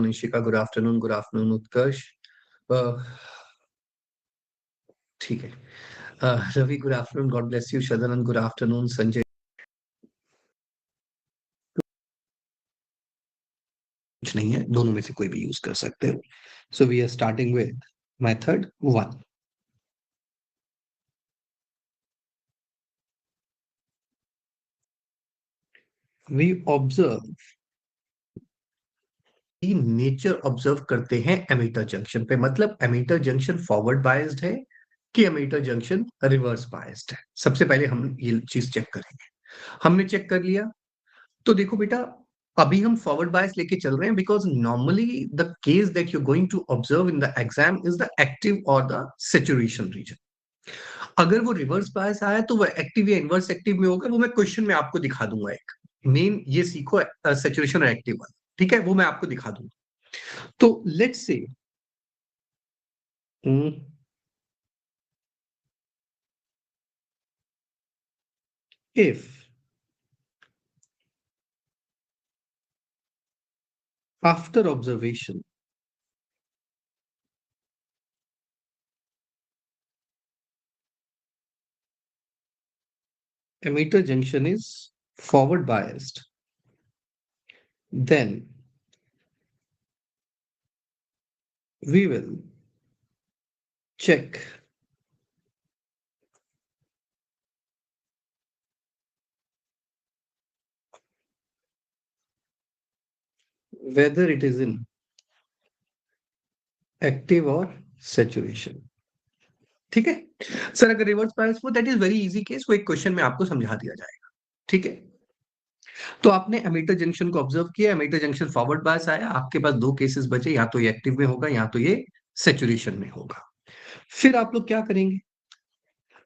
Afternoon Ishika, good afternoon Utkarsh. ठीक है। Ravi good afternoon, God bless you. Sadanand good afternoon. Sanjay कुछ नहीं है, दोनों में से कोई भी यूज कर सकते हो। So we are starting with method 1। We observe, nature observe करते हैं एमीटर जंक्शन पे। मतलब एमीटर जंक्शन फॉरवर्ड बायस्ड है कि एमीटर जंक्शन रिवर्स बायस्ड है। सबसे पहले हम ये चीज चेक करेंगे। हमने चेक कर लिया, तो देखो बेटा, अभी हम फॉरवर्ड बायस लेके चल रहे हैं because normally the case that you going to observe in the exam is the active और द सेचुरेशन रीजन। अगर वो रिवर्स बायस आया तो वो एक्टिव या इनवर्स एक्टिव में होगा, वो मैं क्वेश्चन में आपको दिखा दूंगा। एक मेन ये सीखो सेचुरेशन और एक्टिव वाला, ठीक है, वो मैं आपको दिखा दूंगा। तो let's say if after observation emitter junction is forward biased, then we will check whether it is in active or saturation। ठीक है सर, अगर रिवर्स बायस हो that is very easy case, वो एक क्वेश्चन में आपको समझा दिया जाएगा। ठीक है, तो आपने एमीटर जंक्शन को ऑब्जर्व किया, एमीटर जंक्शन फॉरवर्ड बायस आया, आपके पास दो केसेस बचे, या तो ये एक्टिव में होगा या तो ये सेचुरेशन में होगा। फिर आप लोग क्या करेंगे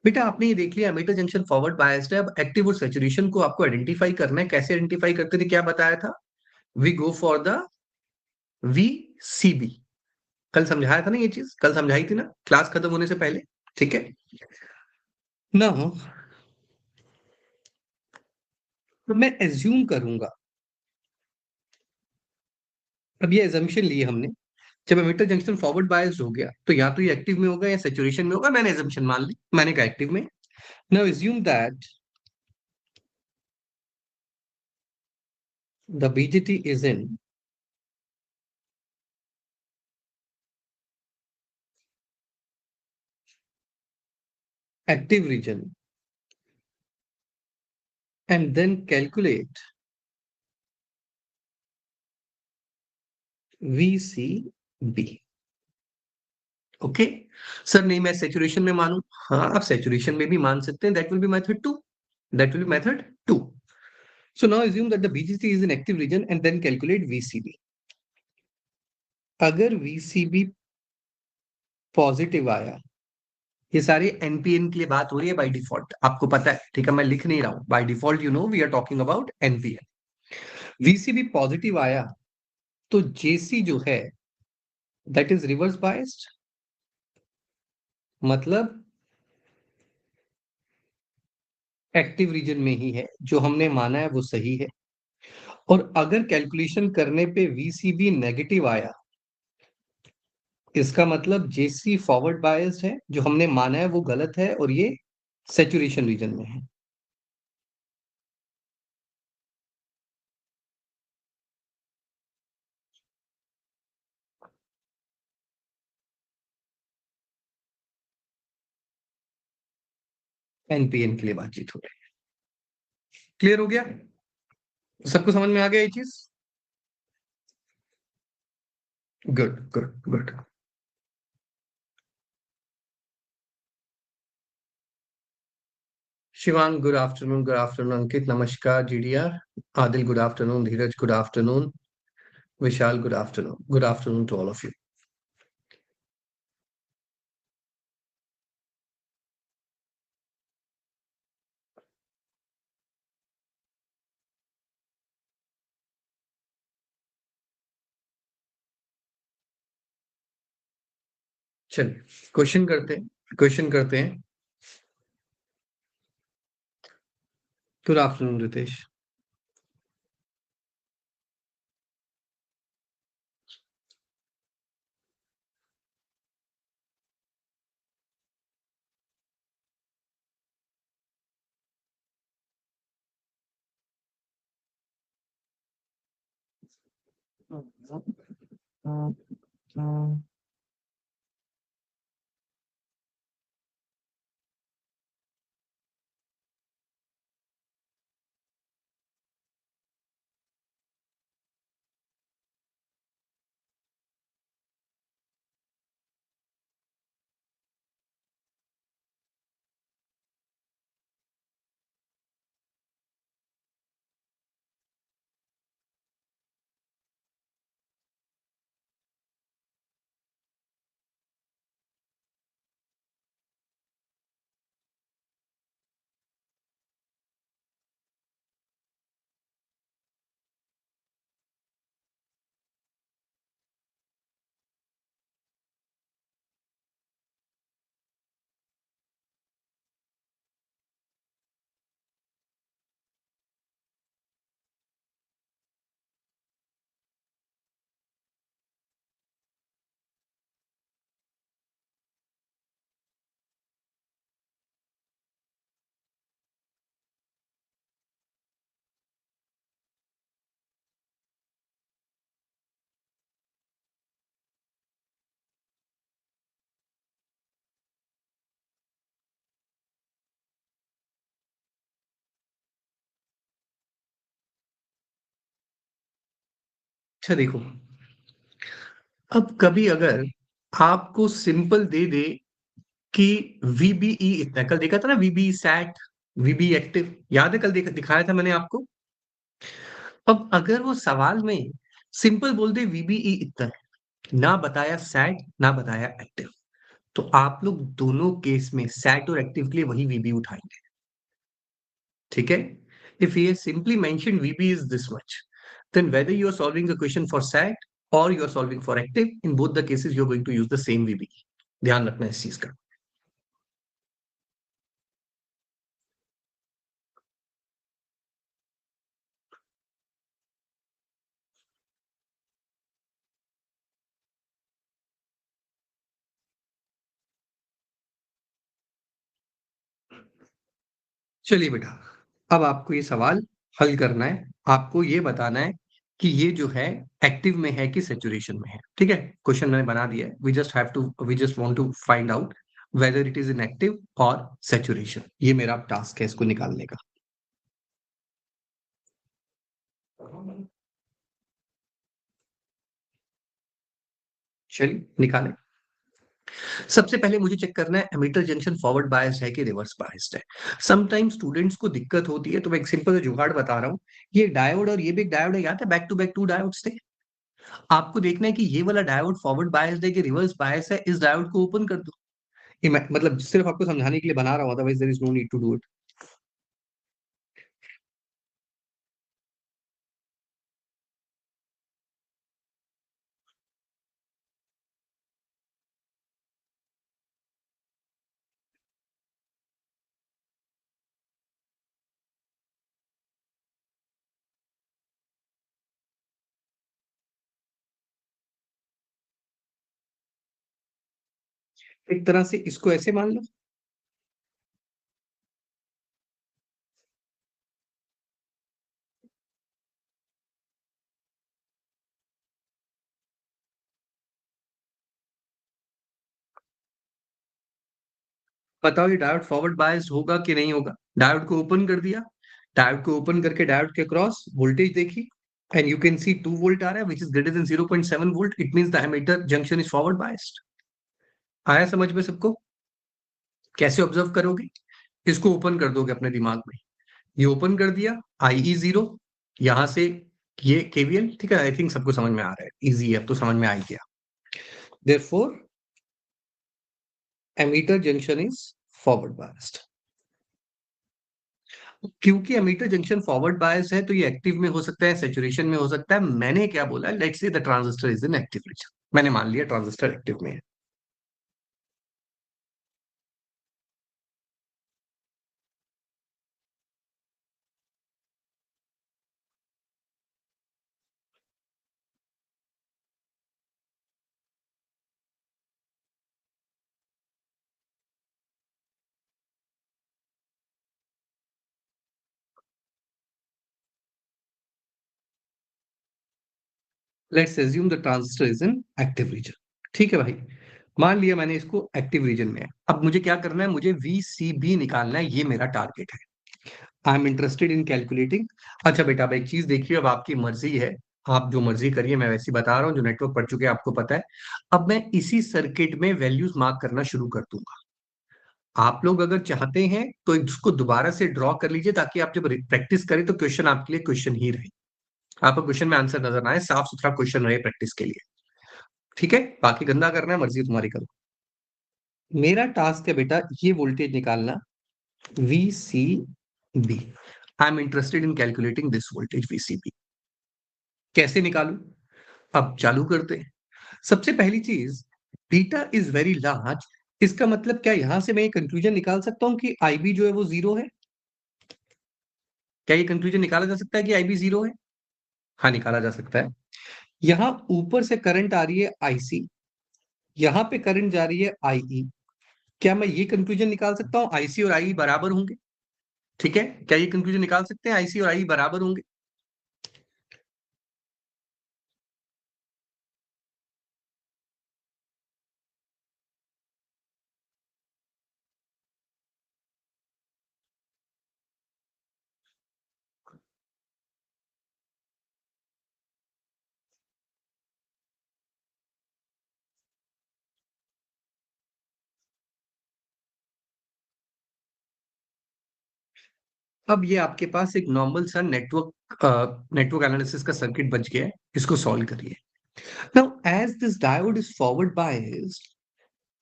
बेटा, आपने ये देख लिया एमीटर जंक्शन फॉरवर्ड बायस्ड है। अब एक्टिव और सैचुरेशन को आपको आइडेंटिफाई करना है। कैसे आइडेंटिफाई करते थे, क्या बताया था? We go for the VCB। कल समझाया था ना, ये चीज कल समझाई थी ना क्लास खत्म होने से पहले। ठीक है ना, तो मैं एज्यूम करूंगा, अब ये एजम्पशन लिए हमने, जब एमिटर जंक्शन फॉरवर्ड बायस्ड हो गया तो या तो ये एक्टिव में होगा या सैचुरेशन में होगा। मैंने एजम्पशन मान ली, मैंने कहा एक्टिव में। Now assume that the BGT is in active region and then calculate VCB। Okay sir, नहीं मैं सेचुरेशन में मानूं? हाँ, आप सेचुरेशन में भी मान सकते हैं, that will be method 2। That will be method 2। So now assume that the BGC is in active region and then calculate VCB। अगर VCB पॉजिटिव आया, ये सारे एनपीएन के लिए बात हो रही है बाय डिफॉल्ट, आपको पता है, ठीक है, मैं लिख नहीं रहा हूं, by default you know we are talking about NPN. VCB positive आया तो जेसी जो है दैट इज रिवर्स बायस्ड, मतलब एक्टिव रीजन में ही है, जो हमने माना है वो सही है। और अगर कैलकुलेशन करने पे VCB नेगेटिव आया, इसका मतलब जेसी फॉरवर्ड बायस्ड है, जो हमने माना है वो गलत है और ये सैचुरेशन रीजन में है। एनपीएन के लिए बातचीत हो रही है। क्लियर हो गया? सबको समझ में आ गया ये चीज? Good good good. Shivang good afternoon Ankit नमस्कार, GDR Adil good afternoon, Dheeraj good afternoon, Vishal good afternoon to all of you. चलिए क्वेश्चन करते हैं। Good afternoon Ritesh. अच्छा देखो, अब कभी अगर आपको सिंपल दे दे कि वीबीई इतना, कल देखा था ना वीबी सैट, वीबी एक्टिव, याद है कल दिखाया था मैंने आपको। अब अगर वो सवाल में सिंपल बोल दे वीबीई इतना है, ना बताया सैट ना बताया एक्टिव, तो आप लोग दोनों केस में सैट और एक्टिव के लिए वही वीबी उठाएंगे। ठीक है? If he has simply mentioned VB is this much, then whether you are solving the question for SAT or you are solving for active, in both the cases you are going to use the same VB। ध्यान रखना इस चीज का। चलिए बेटा, अब आपको ये सवाल हल करना है। आपको ये बताना है कि ये जो है एक्टिव में है कि सेचुरेशन में है। ठीक है? क्वेश्चन मैंने बना दिया है। We just want to find out whether it is in active और सेचुरेशन। ये मेरा टास्क है इसको निकालने का। चलिए निकालें। सबसे पहले मुझे चेक करना है एमिटर जंक्शन फॉरवर्ड बायस्ड है कि रिवर्स बायस्ड है। समटाइम स्टूडेंट्स को दिक्कत होती है, तो मैं एक सिंपल जुगाड़ बता रहा हूँ। ये डायोड और ये भी एक डायोड है, याद है back to back two diodes थे। आपको देखना है कि ये वाला डायोड फॉरवर्ड बायस्ड है कि रिवर्स बायस है। इस डायोड को ओपन कर दो। मतलब सिर्फ आपको समझाने के लिए बना रहा हूँ, otherwise there is no need to do it. एक तरह से इसको ऐसे मान लो। बताओ ये डायोड फॉरवर्ड बायस्ड होगा कि नहीं होगा। डायोड को ओपन कर दिया, डायोड को ओपन करके डायोड के क्रॉस वोल्टेज देखी, and you can see 2 volt आ रहा है which is greater than 0.7 volt. It means the emitter junction is forward biased. आया समझ में सबको? कैसे ऑब्जर्व करोगे? इसको ओपन कर दोगे अपने दिमाग में। ये ओपन कर दिया, IE 0, यहां से ये केवीएल। ठीक है? आई थिंक सबको समझ में आ रहा है, इजी है, अब तो समझ में आ ही गया। Therefore emitter junction is forward biased. क्योंकि एमीटर जंक्शन फॉरवर्ड बायस है, तो ये एक्टिव में हो सकता है, सेचुरेशन में हो सकता है। मैंने क्या बोला, let's say the transistor is in active reason. मैंने मान लिया ट्रांजिस्टर एक्टिव में है। Let's assume the transistor is in active reason. ठीक है भाई, मान लिया मैंने इसको एक्टिव रीजन में है। अब मुझे क्या करना है, मुझे VCB निकालना है, ये मेरा टारगेट है। I am interested in calculating. अच्छा बेटा, अब एक चीज देखिए, अब आपकी मर्जी है, आप जो मर्जी करिए, मैं वैसे ही बता रहा हूँ, जो नेटवर्क पढ़ चुके हैं आपको पता है। अब मैं इसी सर्किट में वैल्यूज मार्क करना शुरू कर दूंगा। आप लोग अगर चाहते हैं तो इसको दोबारा से ड्रॉ कर लीजिए, ताकि आप जब प्रैक्टिस करें तो क्वेश्चन आपके लिए क्वेश्चन ही रहे, आपको क्वेश्चन में आंसर नजर ना आए, साफ सुथरा क्वेश्चन रहे प्रैक्टिस के लिए। ठीक है, बाकी गंदा करना है, मर्जी तुम्हारी, करो। मेरा टास्क है बेटा ये वोल्टेज निकालना, VCB। I am interested in calculating this voltage VCB। कैसे निकालू? अब चालू करते हैं। सबसे पहली चीज, बीटा इज वेरी लार्ज। इसका मतलब क्या, यहां से मैं ये कंक्लूजन निकाल सकता हूं कि IB जो है वो जीरो है? क्या ये कंक्लूजन निकाला जा सकता है कि IB जीरो है? हाँ, निकाला जा सकता है। यहां ऊपर से करंट आ रही है IC, यहां पे करंट जा रही है IE। क्या मैं ये कंक्लूजन निकाल सकता हूं IC और IE बराबर होंगे? ठीक है, क्या ये कंक्लूजन निकाल सकते हैं IC और IE बराबर होंगे? अब ये आपके पास एक नॉर्मल सा नेटवर्क एनालिसिस का सर्किट बच गया है, इसको सॉल्व करिए। Now as this diode is forward biased,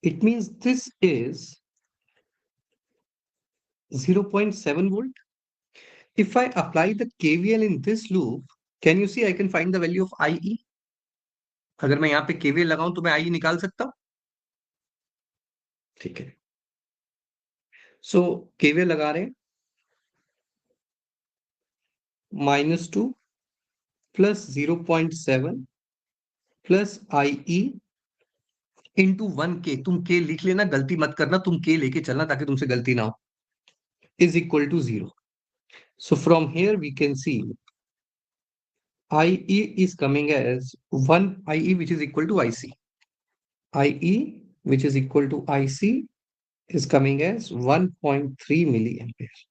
it means this is 0.7 volt. If I apply the KVL in this loop, can you see I can find the value of IE? अगर मैं यहाँ पे KVL लगाऊं तो मैं IE निकाल सकता हूं। ठीक है, सो KVL लगा रहे हैं, -2 plus 0.7 plus IE into 1K। तुम K लिख लेना, गलती मत करना, तुम K लेके चलना ताकि तुमसे गलती ना हो, is equal to 0। So from here we can see IE is coming as 1 IE, which is equal to IC. IE which is equal to IC is coming as 1.3 milliampere.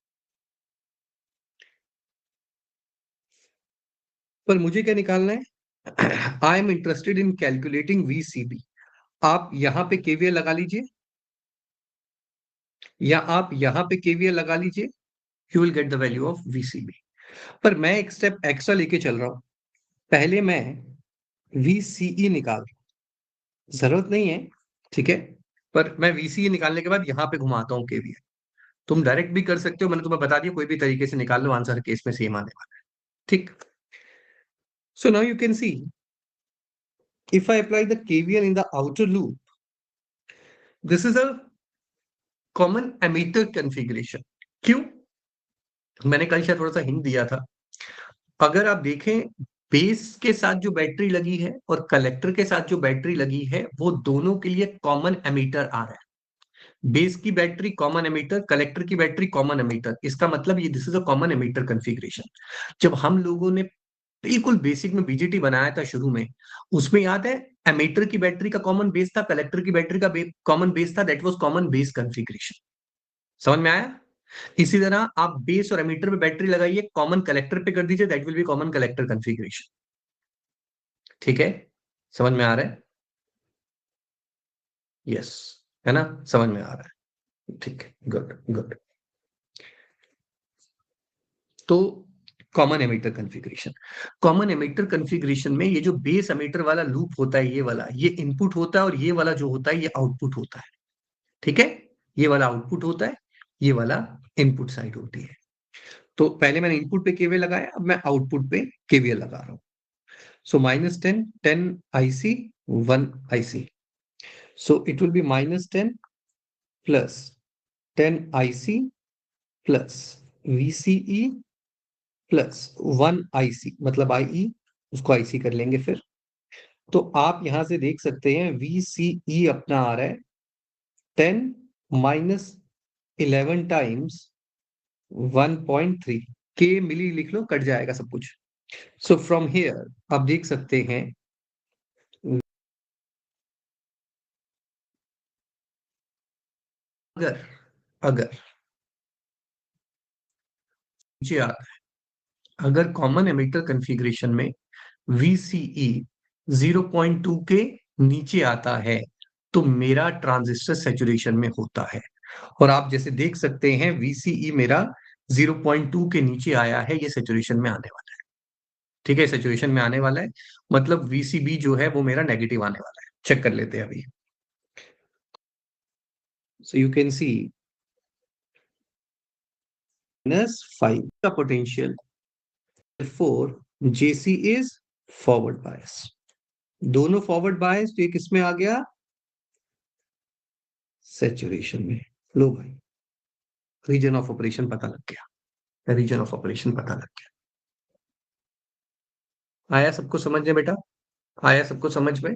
पर मुझे क्या निकालना है? I am interested in calculating VCB। आप यहां पे KVL लगा लीजिए, या आप यहां पे KVL लगा लीजिए, you will get the value of VCB। पर मैं एक स्टेप एक्स्ट्रा लेके चल रहा हूं, पहले मैं VCE निकाल, जरूरत नहीं है, ठीक है, पर मैं VCE निकालने के बाद यहां पे घुमाता हूं KVL। तुम डायरेक्ट भी कर सकते हो, मैंने तुम्हें बता दिया, कोई भी तरीके से निकाल लो, आंसर केस में सेम आने वाला है। ठीक, so now you can C, if I apply the KVL in the outer loop, this is a common emitter configuration। क्यों? मैंने कल शायद थोड़ा सा हिंट दिया था। अगर आप देखें, बेस के साथ जो बैटरी लगी है और कलेक्टर के साथ जो बैटरी लगी है, वो दोनों के लिए कॉमन एमीटर आ रहा है। बेस की बैटरी कॉमन एमीटर, कलेक्टर की बैटरी कॉमन एमीटर, इसका मतलब ये this is a common ammeter configuration. जब हम लोगों ने बिल्कुल बेसिक में BJT बनाया था शुरू में, उसमें याद है, एमीटर की बैटरी का कॉमन बेस था, कलेक्टर की बैटरी का कॉमन बेस था, that was common base configuration. समझ में आया? इसी तरह आप बेस और एमीटर पे बैटरी लगाइए, कॉमन कलेक्टर पे कर दीजिए, that will be common collector configuration. ठीक है, समझ में आ रहा है? यस, है ना, समझ में आ रहा है। ठीक है, गुड गुड। तो common emitter configuration, common emitter configuration में ये जो बेस एमिटर वाला लूप होता है, ये वाला, ये इनपुट होता है, और ये वाला जो होता है ये आउटपुट होता है। ठीक है, ये वाला आउटपुट होता है, ये वाला इनपुट साइड होती है। तो पहले मैंने इनपुट पे केवीएल लगाया, अब मैं आउटपुट पे केवीएल लगा रहा हूं। सो -10, 10 IC, 1 IC, so it will be -10 plus 10 IC plus VCE plus 1 IC, मतलब IE, उसको IC कर लेंगे फिर। तो आप यहां से देख सकते हैं VCE अपना आ रहा है 10 माइनस 11 टाइम्स 1.3। के मिली लिख लो, कट जाएगा सब कुछ। सो फ्रॉम हियर आप देख सकते हैं अगर अगर नीचे आता है, अगर कॉमन एमिटर कॉन्फ़िगरेशन में VCE 0.2 के नीचे आता है तो मेरा ट्रांजिस्टर सैचुरेशन में होता है। और आप जैसे देख सकते हैं VCE मेरा 0.2 के नीचे आया है, ये सैचुरेशन में आने वाला है। ठीक है, सैचुरेशन में आने वाला है, मतलब VCB जो है वो मेरा नेगेटिव आने वाला है। चेक कर लेते हैं अभी। सो यू कैन सी -5 का potential, four JC is forward bias. दोनों फॉरवर्ड बायस, तो ये किसमें आ गया? सैचुरेशन में। लो भाई, रीजन ऑफ ऑपरेशन पता लग गया, रीजन ऑफ ऑपरेशन पता लग गया। आया सबको समझ में बेटा? आया सबको समझ में?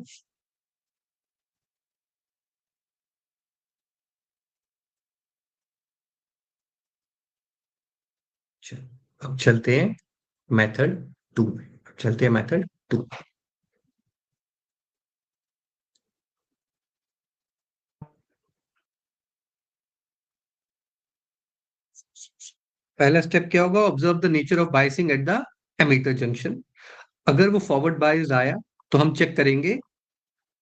चल, अब चलते हैं मेथड 2 में। चलते हैं मेथड 2। पहला स्टेप क्या होगा? Observe the nature of biasing at the emitter junction. अगर वो फॉरवर्ड बायस्ड आया तो हम चेक करेंगे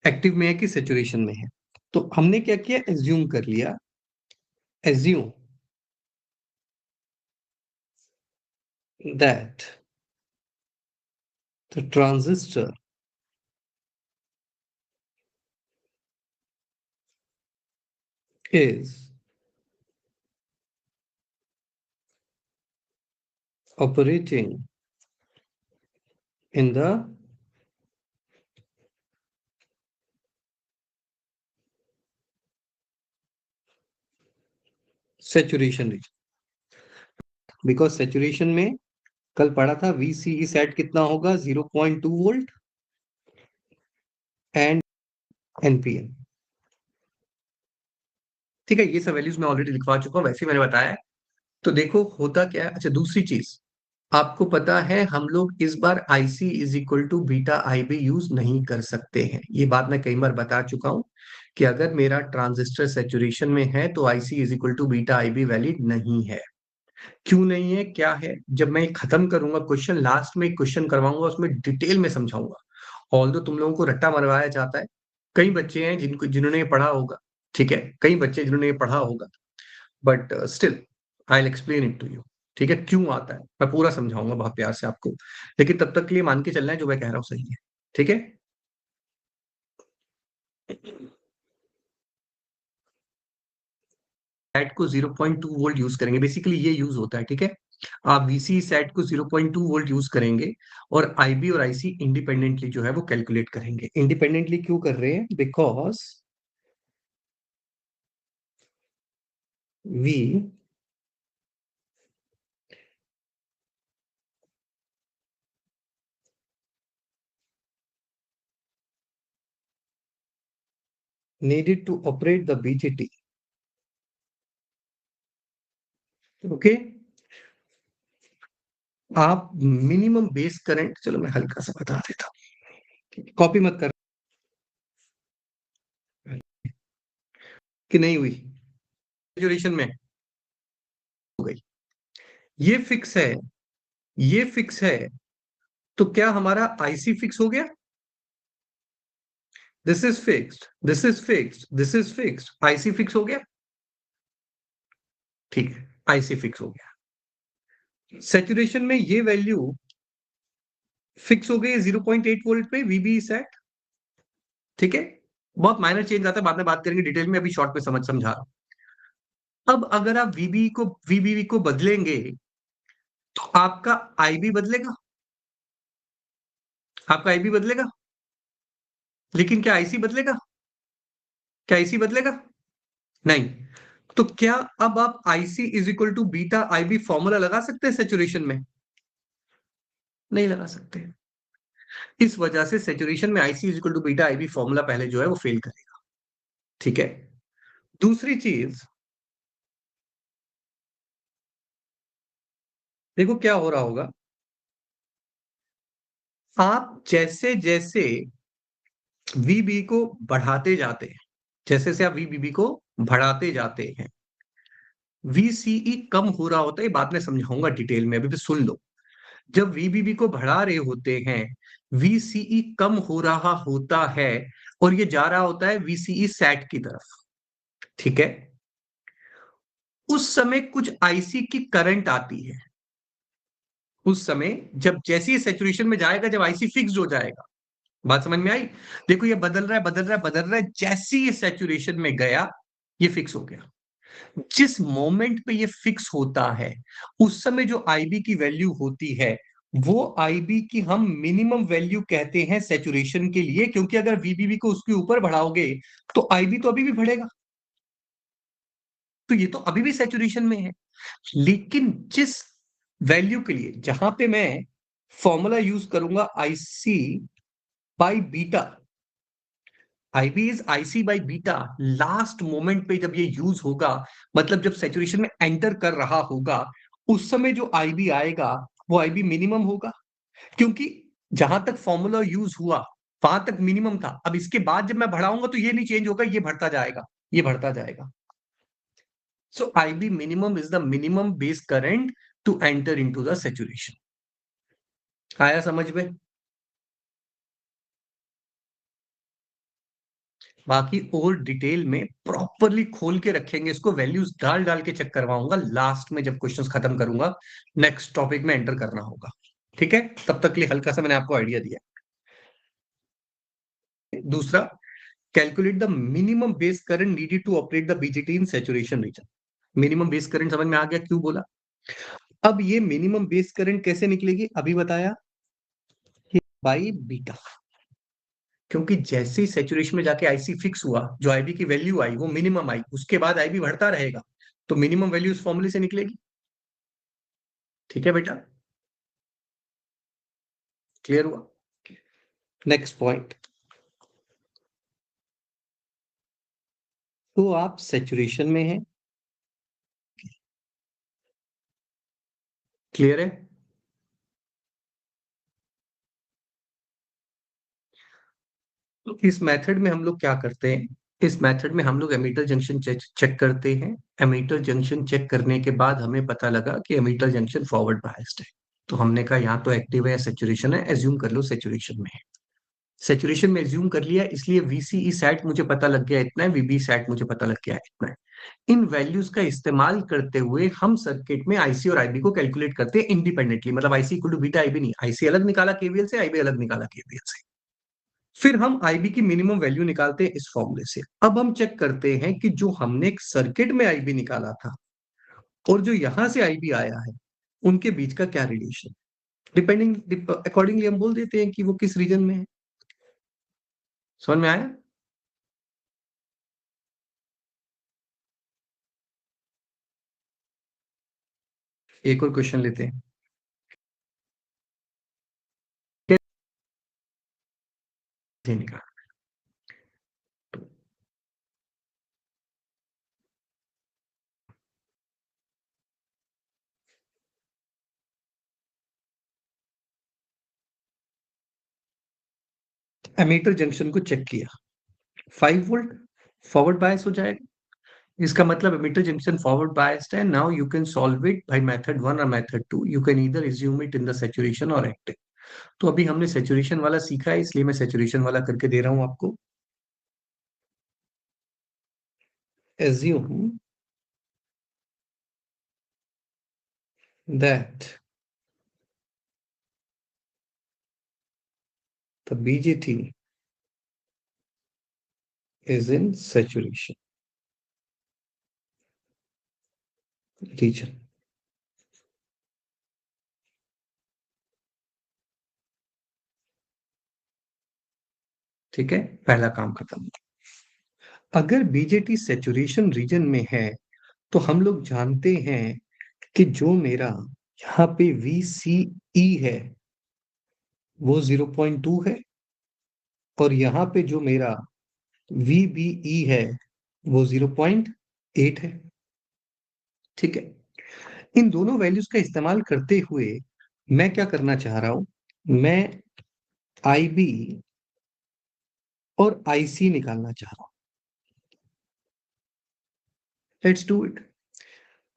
एक्टिव में है कि सैचुरेशन में है। तो हमने क्या किया? एज्यूम कर लिया, assume that the transistor is operating in the saturation region, because saturation में कल पढ़ा था VCE सेट कितना होगा? 0.2 वोल्ट एंड NPN। ठीक है, ये सब वैल्यूज मैं ऑलरेडी लिखवा चुका हूं, वैसे ही मैंने बताया है। तो देखो होता क्या है। अच्छा, दूसरी चीज आपको पता है, हम लोग इस बार IC is equal to beta IB use नहीं कर सकते हैं। ये बात मैं कई बार बता चुका हूं कि अगर मेरा ट्रांजिस्टर सैचुरेशन में है तो IC is equal to beta IB valid नहीं है। क्यों नहीं है, क्या है? जब मैं खत्म करूंगा क्वेश्चन, लास्ट में एक क्वेश्चन करवाऊंगा, उसमें डिटेल में समझाऊंगा। ऑल्दो तुम लोगों को रट्टा मरवाया जाता है, कई बच्चे हैं जिन्होंने ये पढ़ा होगा। ठीक है, कई बच्चे जिन्होंने ये पढ़ा होगा, but still I will explain it to you. ठीक है, क्यों आता है मैं पूरा समझाऊंगा बहुत प्यार से आपको। लेकिन तब तक के लिए मान के चलना है जो मैं कह रहा हूँ सही है। ठीक है, सेट को 0.2 वोल्ट यूज करेंगे, बेसिकली ये यूज होता है। ठीक है, आप VC सेट को 0.2 वोल्ट यूज करेंगे और IB और IC इंडिपेंडेंटली जो है वो कैलकुलेट करेंगे। इंडिपेंडेंटली क्यों कर रहे हैं? Because we needed to operate the BJT। Okay, आप मिनिमम बेस करंट, चलो मैं हल्का सा बता देता हूँ, कॉपी मत कर कि नहीं हुई, ड्यूरेशन में हो गई। ये फिक्स है, ये फिक्स है, तो क्या हमारा IC फिक्स हो गया? This is fixed, this is fixed, this is fixed, IC fix हो गया। ठीक है, IC फिक्स हो गया। सैचुरेशन में ये वैल्यू फिक्स हो गई 0.8 वोल्ट पे VB सेट। ठीक है, बहुत माइनर चेंज आता है, बाद में बात करेंगे डिटेल में, अभी शॉर्ट में समझा रहा हूं। अब अगर आप VBB को बदलेंगे तो आपका IB बदलेगा, आपका IB बदलेगा, लेकिन क्या IC बदलेगा? क्या IC बदलेगा? नहीं। तो क्या अब आप IC is equal to beta IB formula लगा सकते हैं सैचुरेशन में? नहीं लगा सकते। इस वजह से सैचुरेशन में IC is equal to beta IB formula पहले जो है वो फेल करेगा। ठीक है, दूसरी चीज देखो क्या हो रहा होगा। आप जैसे जैसे VB को बढ़ाते जाते हैं, जैसे से आप VBB को बढ़ाते जाते हैं, वीसीई कम हो रहा होता है, ये बाद में समझाऊंगा डिटेल में, अभी भी सुन लो। जब वीबीबी को बढ़ा रहे होते हैं, वीसीई कम हो रहा होता है और ये जा रहा होता है वीसीई सैट की तरफ, ठीक है। उस समय कुछ आईसी की करंट आती है, उस समय जब जैसे ही सेचुरेशन में जाएगा, जब आईसी फिक्स हो जाएगा, बात समझ में आई। देखो ये बदल रहा है, बदल रहा है, बदल रहा है, जैसे ही ये सेचुरेशन में गया, ये फिक्स हो गया। जिस मोमेंट पे ये फिक्स होता है, उस समय जो आईबी की वैल्यू होती है, वो आईबी की हम मिनिमम वैल्यू कहते हैं सेचुरेशन के लिए, क्योंकि अगर वीबीबी को उसके ऊपर बढ़ाओगे तो आईबी तो अभी भी बढ़ेगा, तो ये तो अभी भी सेचुरेशन में है। लेकिन जिस वैल्यू के लिए, जहां पे मैं फॉर्मूला यूज करूंगा IC by beta, IB is IC by beta, last moment पे जब ये यूज होगा, मतलब जब सेचुरेशन में एंटर कर रहा होगा, उस समय जो आईबी आएगा वो आईबी मिनिमम होगा, क्योंकि जहां तक फॉर्मूला यूज हुआ वहां तक मिनिमम था। अब इसके बाद जब मैं बढ़ाऊंगा तो ये नहीं चेंज होगा, ये बढ़ता जाएगा, ये बढ़ता जाएगा। So IB minimum is the minimum base current to enter into the saturation. आया समझ में? बाकी और डिटेल में प्रॉपरली खोल के रखेंगे इसको, वैल्यूज डाल डाल के चेक करवाऊंगा लास्ट में, जब क्वेश्चंस खत्म करूंगा, नेक्स्ट टॉपिक में एंटर करना होगा, ठीक है। तब तक के लिए हल्का सा मैंने आपको आइडिया दिया। दूसरा, calculate the minimum base current needed to operate the BJT in saturation region. Minimum base current समझ में आ गया क्यों बोला? अब ये मिनिमम बेस करंट कैसे निकलेगी, अभी बताया, बाई बीटा। क्योंकि जैसे ही सेचुरेशन में जाके आईसी फिक्स हुआ, जो आईबी की वैल्यू आई वो मिनिमम आई, उसके बाद आईबी बढ़ता रहेगा, तो मिनिमम वैल्यू उस फॉर्मूले से निकलेगी। ठीक है बेटा, क्लियर हुआ? नेक्स्ट पॉइंट, तो आप सेचुरेशन में हैं, क्लियर है? तो इस मेथड में हम लोग क्या करते हैं, इस मेथड में हम लोग एमीटर जंक्शन चेक करते हैं। एमीटर जंक्शन चेक करने के बाद हमें पता लगा कि एमीटर जंक्शन फॉरवर्ड बायस्ड है, तो हमने कहा यहाँ तो एक्टिव है या सेचुरेशन है, एज्यूम कर लो सेचुरेशन में है। सेचुरेशन में एज्यूम कर लिया, इसलिए वीसीई सैट मुझे पता लग गया इतना है, वीबी सैट मुझे पता लग गया इतना है। इन वैल्यूज का इस्तेमाल करते हुए हम सर्किट में आईसी और आईबी को कैलकुलेट करते हैं इंडिपेंडेंटली, मतलब IC equal to beta IB नहीं, आईसी अलग निकाला केवीएल से, आईबी अलग निकाला केवीएल से। फिर हम आईबी की मिनिमम वैल्यू निकालते हैं इस फॉर्मूले से। अब हम चेक करते हैं कि जो हमने एक सर्किट में आईबी निकाला था और जो यहां से आईबी आया है, उनके बीच का क्या रिलेशन, डिपेंडिंग अकॉर्डिंगली हम बोल देते हैं कि वो किस रीजन में है। समझ में आया? एक और क्वेश्चन लेते हैं। कैसे निकाला? एमीटर जंक्शन को चेक किया, 5 वोल्ट फॉरवर्ड बायस हो जाएगा, इसका मतलब एमीटर जंक्शन फॉरवर्ड बायस्ड है। Now you can solve it by method 1 और method 2, you can either assume it in the saturation और एक्टिव। तो अभी हमने सैचुरेशन वाला सीखा है, इसलिए मैं सैचुरेशन वाला करके दे रहा हूं आपको। assume that the BJT is in saturation region। ठीक है, पहला काम खत्म। अगर बीजेटी सैचुरेशन रीजन में है, तो हम लोग जानते हैं कि जो मेरा यहाँ पे VCE है वो 0.2 है, और यहाँ पे जो मेरा VBE है वो 0.8 है। ठीक है, इन दोनों वैल्यूज का इस्तेमाल करते हुए मैं क्या करना चाह रहा हूं, मैं IB और IC निकालना चाह रहा हूं। Let's do it.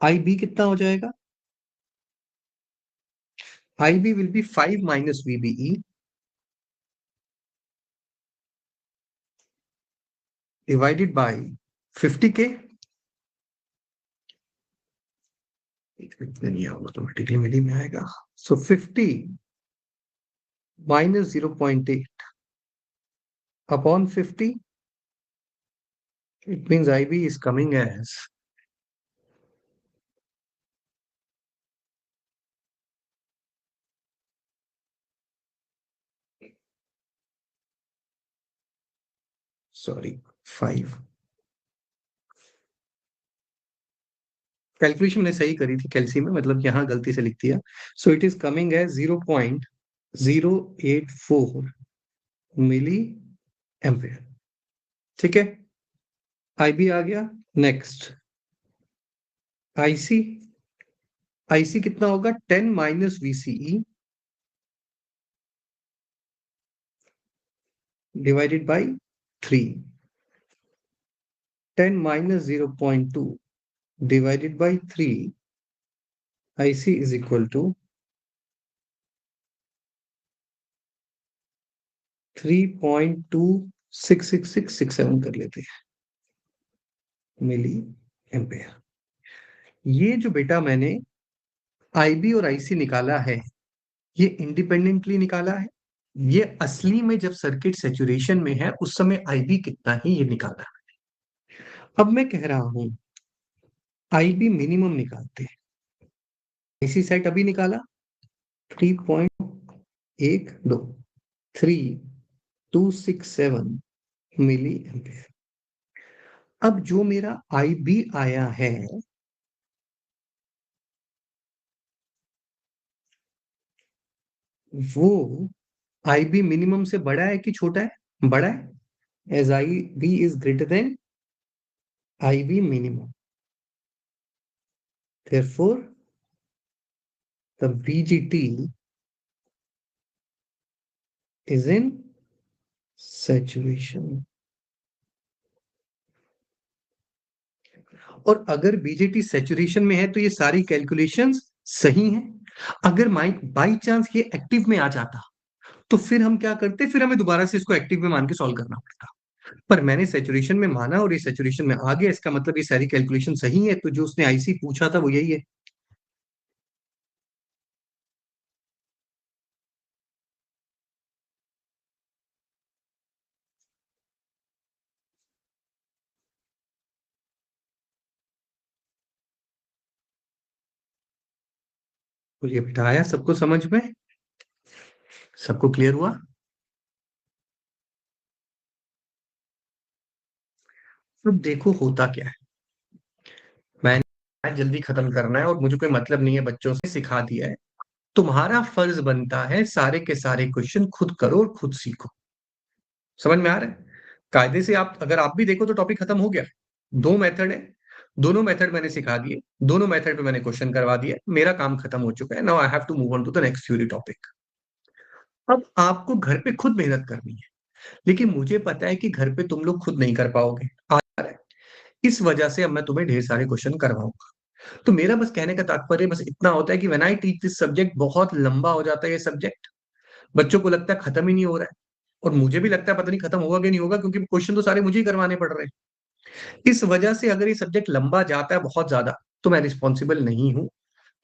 I B कितना हो जाएगा? I B will be 5 minus VBE divided by 50K। इतना नहीं आएगा, ऑटोमेटिकली मिली में आएगा। So 50 minus 0.8 upon 50, it means IB is coming as sorry 5। Calculation मैंने सही करी थी कैलसी में, मतलब यहाँ गलती से लिख दिया। So it is coming as 0.084 milli ampere. ठीक है, आईबी आ गया। Next IC. आईसी कितना होगा? 10 minus VCE divided by 3। 10 minus 0.2 divided by 3, IC is equal to 3.26667 कर लेते हैं मिली एम्पेयर। ये जो बेटा मैंने आईबी और आईसी निकाला है, ये इंडिपेंडेंटली निकाला है। ये असली में जब सर्किट सैचुरेशन में है उस समय आईबी कितना है ये निकाला है। अब मैं कह रहा हूं आईबी मिनिमम निकालते हैं। आईसी सेट अभी निकाला 3.12 3267 मिली एम्पेयर। अब जो मेरा आईबी आया है वो आईबी मिनिमम से बड़ा है कि छोटा है? बड़ा है। As I B is greater than IB minimum, therefore the VGT is in saturation। और अगर बीजेटी सैचुरेशन में है तो ये सारी कैलकुलेशंस सही हैं। अगर बाई चांस ये एक्टिव में आ जाता तो फिर हम क्या करते? फिर हमें दोबारा से इसको एक्टिव में मान के सॉल्व करना पड़ता। पर मैंने सैचुरेशन में माना और ये सैचुरेशन में आ गया, इसका मतलब ये सारी कैलकुलेशन सही है। तो जो उसने आईसी पूछा था वो यही है। तो ये बेटा आया सबको समझ में? सबको क्लियर हुआ? तो देखो होता क्या है। मैंने जल्दी खत्म करना है और मुझे कोई मतलब नहीं है बच्चों से, सिखा दिया है। तुम्हारा फर्ज बनता है सारे के सारे क्वेश्चन खुद करो और खुद सीखो। समझ में आ रहा है? कायदे से आप अगर आप भी देखो तो टॉपिक खत्म हो गया। दो मेथड है, दोनों मेथड मैंने सिखा दिए, दोनों मेथड पे मैंने क्वेश्चन करवा दिया, मेरा काम खत्म हो चुका है। Now I have to move on to the next theory topic. अब आपको घर पे खुद मेहनत करनी है, लेकिन मुझे पता है कि घर पे तुम लोग खुद नहीं कर पाओगे। आ रहा है। इस वजह से अब मैं तुम्हें ढेर सारे क्वेश्चन करवाऊंगा। तो मेरा बस कहने का तात्पर्य बस इतना होता है कि when I teach this subject, बहुत लंबा हो जाता है ये सब्जेक्ट। बच्चों को लगता है खत्म ही नहीं हो रहा है, और मुझे भी लगता है पता नहीं खत्म होगा कि नहीं होगा, क्योंकि क्वेश्चन तो सारे मुझे ही करवाने पड़ रहे हैं। इस वजह से अगर ये सब्जेक्ट लंबा जाता है बहुत ज्यादा तो मैं रिस्पॉन्सिबल नहीं हूँ।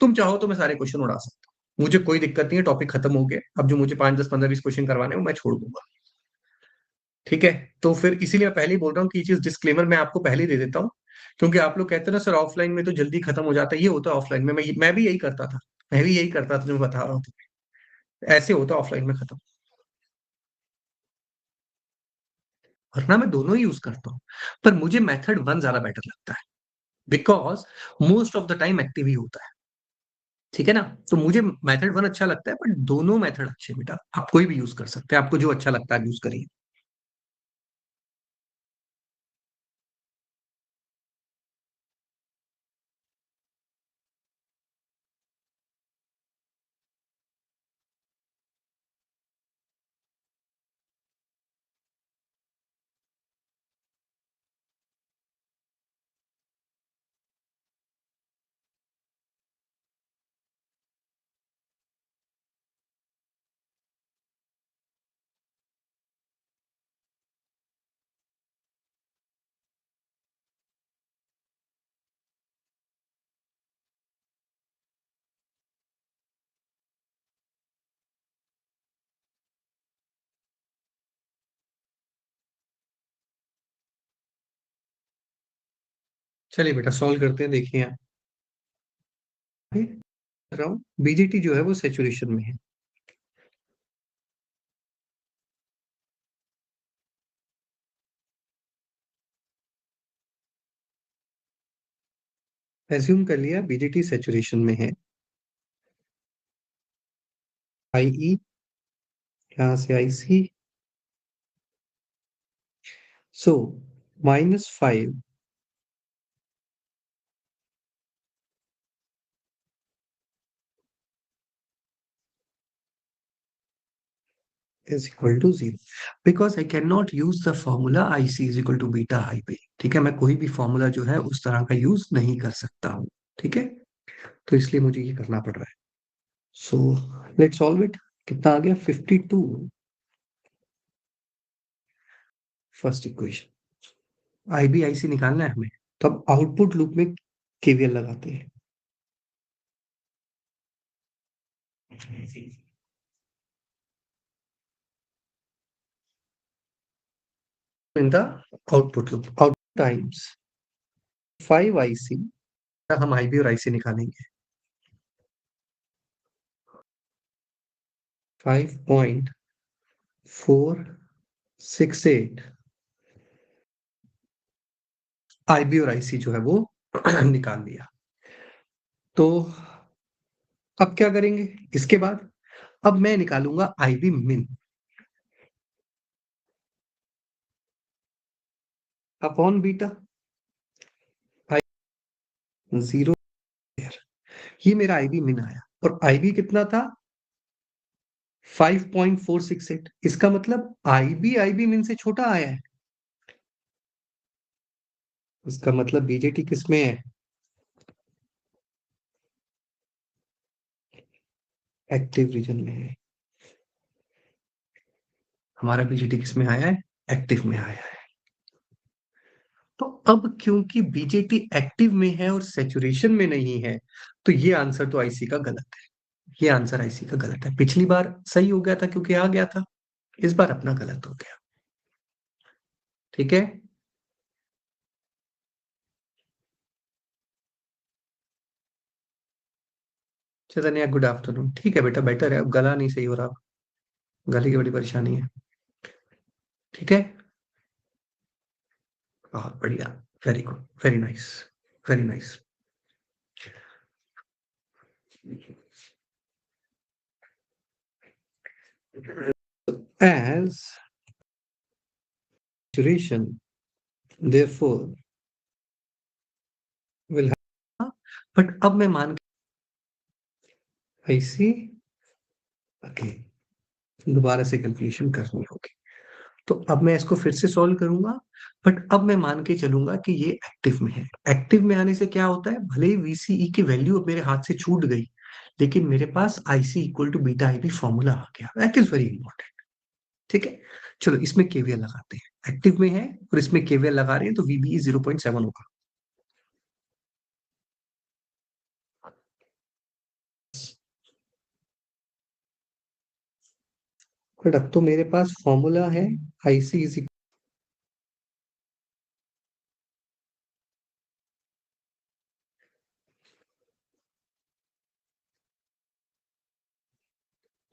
तुम चाहो तो मैं सारे क्वेश्चन उड़ा सकता हूँ, मुझे कोई दिक्कत नहीं है। टॉपिक खत्म हो गया, अब जो मुझे 5 10 15 20 क्वेश्चन करवाने हैं वो मैं छोड़ दूंगा। ठीक है, तो फिर इसीलिए मैं पहले ही बोल रहा हूँ कि ये चीज डिस्क्लेमर मैं आपको पहले ही दे देता हूँ। क्योंकि आप लोग कहते हैं ना सर ऑफलाइन में तो जल्दी खत्म हो जाता है, ये होता है ऑफलाइन में। मैं भी यही करता था, मैं भी यही करता था जो मैं बता रहा हूँ। ऐसे होता है ऑफलाइन में खत्म। वरना मैं दोनों ही यूज करता हूँ, पर मुझे मेथड वन ज्यादा बेटर लगता है, because most of the time active ही होता है। ठीक है ना? तो मुझे मेथड वन अच्छा लगता है, बट दोनों मेथड अच्छे हैं बेटा, आप कोई भी यूज कर सकते हैं, आपको जो अच्छा लगता है यूज करिए। चलिए बेटा सॉल्व करते हैं, देखिए यहाँ पे कर रहा हूँ, बीजेटी जो है वो सेचुरेशन में है। एज्यूम कर लिया बीजेटी सेचुरेशन में है। आई ई, यहाँ से आई सी, सो -5 is equal to 0 because I cannot use the formula IC is equal to beta IB। ठीक है, मैं कोई भी फॉर्मूला जो है उस तरह का यूज नहीं कर सकता हूँ। ठीक है, तो इसलिए मुझे ये करना पड़ रहा है। So let's solve it. कितना आ गया? 52। फर्स्ट इक्वेशन IB IC निकालना है हमें, तो अब आउटपुट लूप में केवीएल लगाते हैं। In the output loop, output times 5 IC, हम IB और IC निकालेंगे। 5.468 IB और IC जो है वो निकाल लिया। तो अब क्या करेंगे इसके बाद? अब मैं निकालूंगा IB मिन अपॉन बीटा। 0, ये मेरा IB मिन आया, और IB कितना था? 5.468। इसका मतलब IB मिन से छोटा आया है। इसका मतलब बीजेटी किस में है? एक्टिव रीजन में है। हमारा बीजेटी किस में आया है? एक्टिव में आया है। तो अब क्योंकि बीजेटी एक्टिव में है और सेचुरेशन में नहीं है, तो ये आंसर तो आईसी का गलत है। ये आंसर आईसी का गलत है। पिछली बार सही हो गया था क्योंकि आ गया था, इस बार अपना गलत हो गया। ठीक है, चैतन्या गुड आफ्टरनून। ठीक है बेटा, बेटर है, अब गला नहीं सही हो रहा, गले की बड़ी परेशानी है। ठीक है, बहुत बढ़िया, very good, very nice, very nice. As duration therefore will have, but अब मैं मान के ऐसी अगेन दोबारा से कैलकुलेशन करनी होगी। तो अब मैं इसको फिर से सॉल्व करूंगा, बट अब मैं मान के चलूंगा कि ये एक्टिव में है। एक्टिव में आने से क्या होता है, भले ही VCE की वैल्यू अब मेरे हाथ से छूट गई, लेकिन मेरे पास IC equal to beta IB formula आ गया। That is very important. ठीक है, चलो इसमें केवीएल लगाते हैं। एक्टिव में है और इसमें केवीएल लगा रहे हैं, तो VBE 0.7 होगा। बट अब तो मेरे पास फॉर्मूला है IC is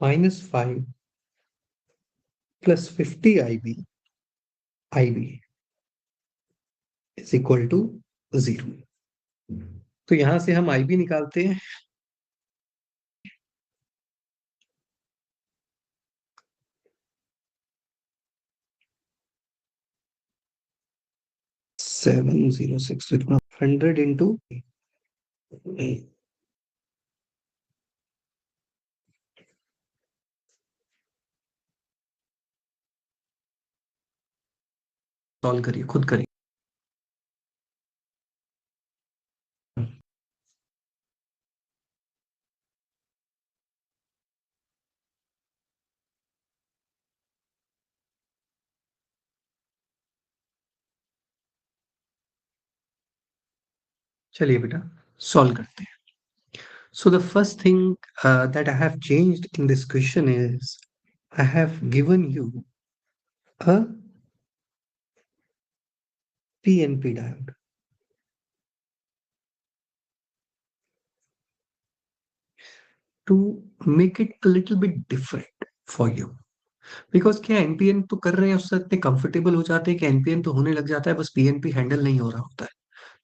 -5 plus 50 IB is equal to 0। तो यहां से हम IB निकालते हैं। 706, 100 इंटू सॉल्व करिए, खुद करिए। चलिए बेटा सॉल्व करते हैं। So the first thing that I have changed in this question is I have given you a PNP diode. To make it little bit different for you, because क्या NPN तो कर रहे हैं उससे इतने कंफर्टेबल हो जाते हैं कि एनपीएन तो होने लग जाता है, बस पीएनपी हैंडल नहीं हो रहा होता है।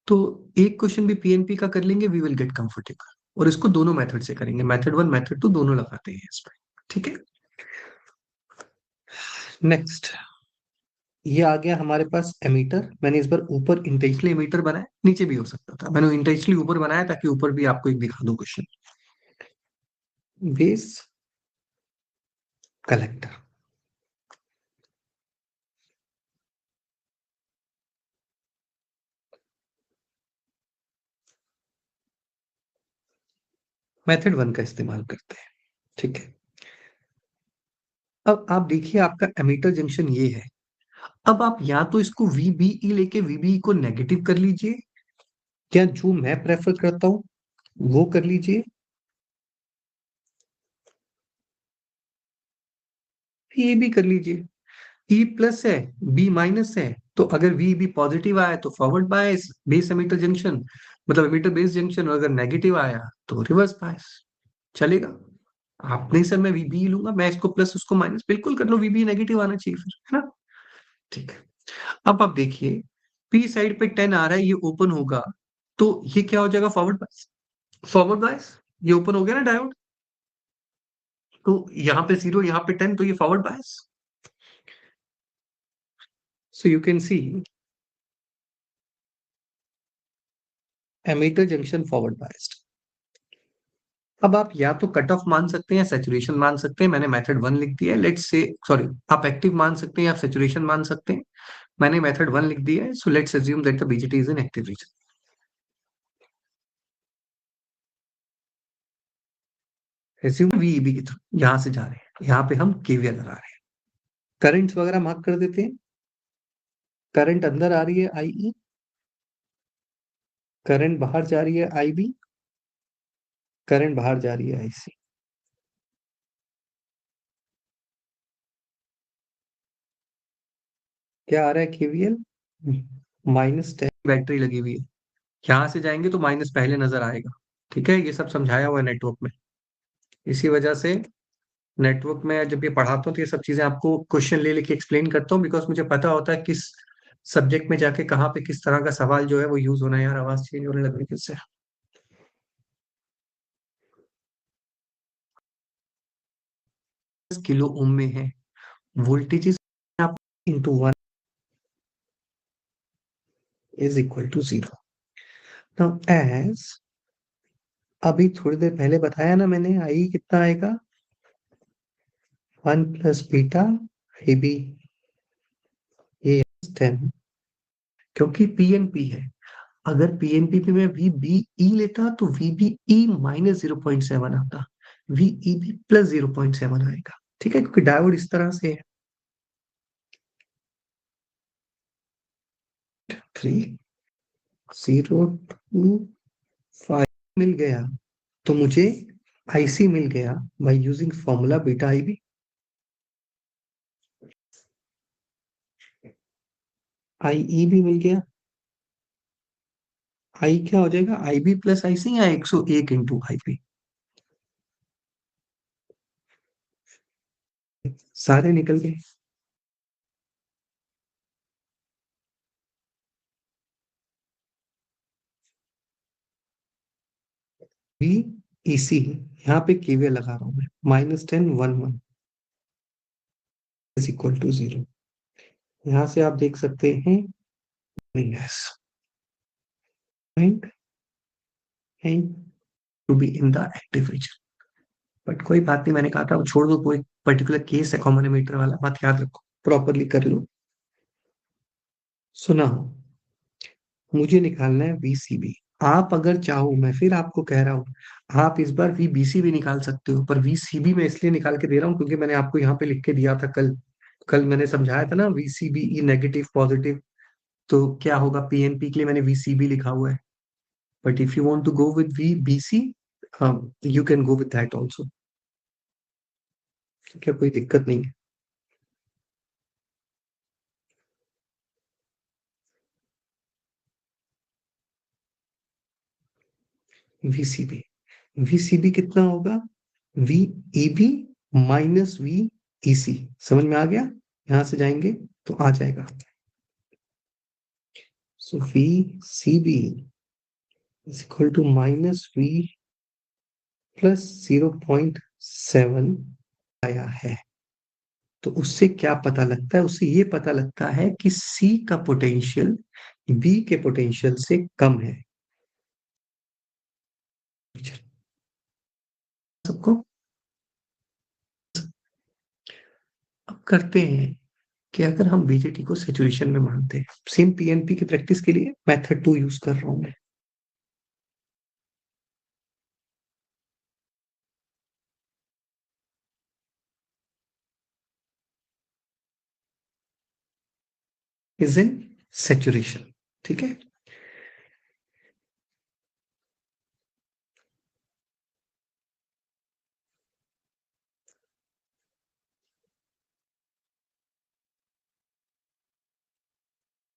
तो एक क्वेश्चन भी पीएनपी का कर लेंगे, वी विल गेट कंफर्टेबल। और इसको दोनों मेथड से करेंगे, मेथड वन मेथड टू दोनों लगाते हैं इसमें। ठीक है, नेक्स्ट ये आ गया हमारे पास एमीटर। मैंने इस बार ऊपर इंटेंशनली एमीटर बनाया, नीचे भी हो सकता था, मैंने इंटेंशनली ऊपर बनाया ताकि ऊपर भी आपको एक दिखा दूं question. Base collector, method one का इस्तेमाल करते हैं। ठीक है, अब आप देखिए आपका एमीटर जंक्शन ये है। अब आप या तो इसको वीबीई लेके वीबीई को नेगेटिव कर लीजिए, या जो मैं प्रेफर करता हूं वो कर लीजिए, ये भी कर लीजिए। ई प्लस है, बी माइनस है, तो अगर वी बी पॉजिटिव आया तो forward bias base emitter junction, मतलब एमीटर बेस जंक्शन, और अगर नेगेटिव आया तो रिवर्स बायस। चलेगा? आप नहीं सर मैं वीबी लूंगा, मैं इसको प्लस उसको माइनस, बिल्कुल कर लो, वीबी नेगेटिव आना चाहिए फिर, है ना? ठीक है, अब आप देखिए पी साइड पे 10 आ रहा है, ये ओपन होगा तो ये क्या हो जाएगा? Forward bias. फॉरवर्ड बायस, ये ओपन हो गया ना डायोड, तो यहाँ पे 0, यहाँ पे 10, तो ये forward bias. So you can see emitter junction forward biased. अब आप या तो कट ऑफ मान सकते हैं या सैचुरेशन मान सकते हैं, मैंने मेथड वन लिख दिया है, लेट्स से सॉरी, आप एक्टिव मान सकते हैं या सैचुरेशन मान सकते हैं, मैंने मेथड वन लिख दिया है। So let's assume that the BJT is in active region. Assume VEB की थ्रू यहां से जा रहे हैं, यहाँ पे हम केवीएल लगा रहे हैं, करंट्स वगैरह मार्क कर देते हैं। करंट अंदर आ रही है आईई, करंट बाहर जा रही है आईबी, करंट बाहर जा रही है आईसी। क्या आ रहा है? केवीएल -10, बैटरी लगी हुई है, यहां से जाएंगे तो माइनस पहले नजर आएगा। ठीक है, ये सब समझाया हुआ है नेटवर्क में, इसी वजह से नेटवर्क में जब ये पढ़ाता हूँ तो ये सब चीजें आपको क्वेश्चन ले लेके एक्सप्लेन करता हूँ, बिकॉज मुझे पता होता है किस सब्जेक्ट में जाके कहाँ पे किस तरह का सवाल जो है वो यूज होना है। यार आवाज चेंज होने लग रही है इससे। किलो ओम में है, voltage is into one is equal to 0। Now as अभी थोड़ी देर पहले बताया ना मैंने, आई कितना आएगा? 1 + बीटा आई बी, ये 10, क्योंकि पीएनपी है। अगर पीएनपी पे मैं वी बी ई लेता तो वी बी ई -0.7 आता, वी ई बी +0.7 आएगा। ठीक है, क्योंकि डायोड इस तरह से है। 3025 मिल गया, तो मुझे आईसी मिल गया by using formula beta I B. I भी मिल गया, आई क्या हो जाएगा? आई बी प्लस आई सी, या 101 इंटू आई बी, सारे निकल गए। वी ई सी, यहाँ पे केवीएल लगा रहा हूं मैं, -10 11 इज इक्वल टू 0। यहाँ से आप देख सकते हैं yes point to be in the active region. But कोई बात नहीं, मैंने कहा था वो छोड़ दो, कोई पर्टिकुलर केस है कॉमन एमीटर वाला, बात याद रखो, प्रॉपरली कर लो। सुना हो, मुझे निकालना है वीसीबी। आप अगर चाहो, मैं फिर आपको कह रहा हूं, आप इस बार वीबीसी भी निकाल सकते हो, पर वीसीबी मैं इसलिए निकाल के दे रहा हूँ क्योंकि मैंने आपको यहाँ पे लिख के दिया था कल। कल मैंने समझाया था ना, वीसीबी नेगेटिव पॉजिटिव, तो क्या होगा पीएनपी के लिए मैंने वीसीबी लिखा हुआ है। But if you want to go with VBC, you can go with that also. ठीक है, कोई दिक्कत नहीं है। वीसीबी, वीसीबी कितना होगा? V E B minus V E C, समझ में आ गया? यहां से जाएंगे तो आ जाएगा। So V C B is equal to minus V plus 0.7 आया है। तो उससे क्या पता लगता है? उससे ये पता लगता है कि सी का पोटेंशियल बी के पोटेंशियल से कम है। सबको अब करते हैं कि अगर हम बीजेटी को सेचुरेशन में मानते हैं, सेम पीएनपी की प्रैक्टिस के लिए मेथड 2 यूज कर रहा हूं मैं। इज इन सेचुरेशन, ठीक है।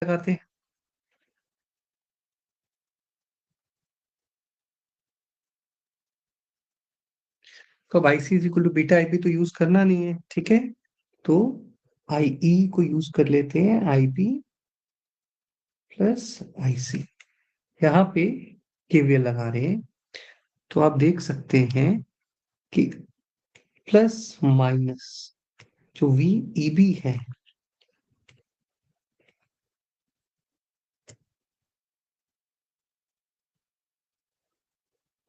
लगाते हैं। तो अब IC is equal to beta IB तो यूज करना नहीं है, ठीक है। तो आईई को यूज कर लेते हैं, आईबी प्लस आईसी। यहाँ पे केवीएल लगा रहे हैं, तो आप देख सकते हैं कि प्लस माइनस जो वी ईबी है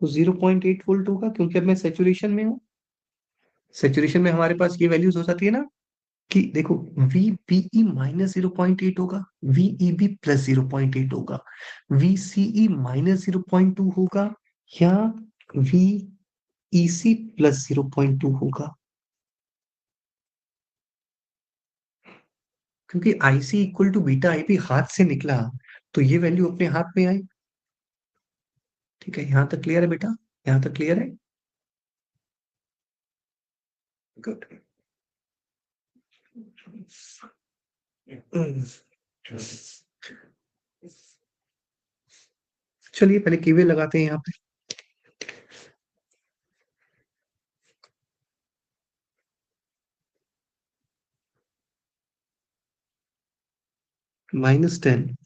वो 0.8 वोल्ट होगा, क्योंकि अब मैं सेचुरेशन में हूँ। सेचुरेशन में हमारे पास ये वैल्यूज हो जाती है ना, कि देखो वी बीई माइनस 0.8 होगा, वीईबी प्लस 0.8 होगा, वीसीई माइनस 0.2 होगा, या वीईसी प्लस 0.2 होगा। क्योंकि IC equal to beta IB हाथ से निकला, तो ये वैल्यू अपने हाथ में आई। ठीक है, यहां तक क्लियर है बेटा? यहां तक क्लियर है? गुड। चलिए पहले कीवे लगाते हैं यहाँ पे। -10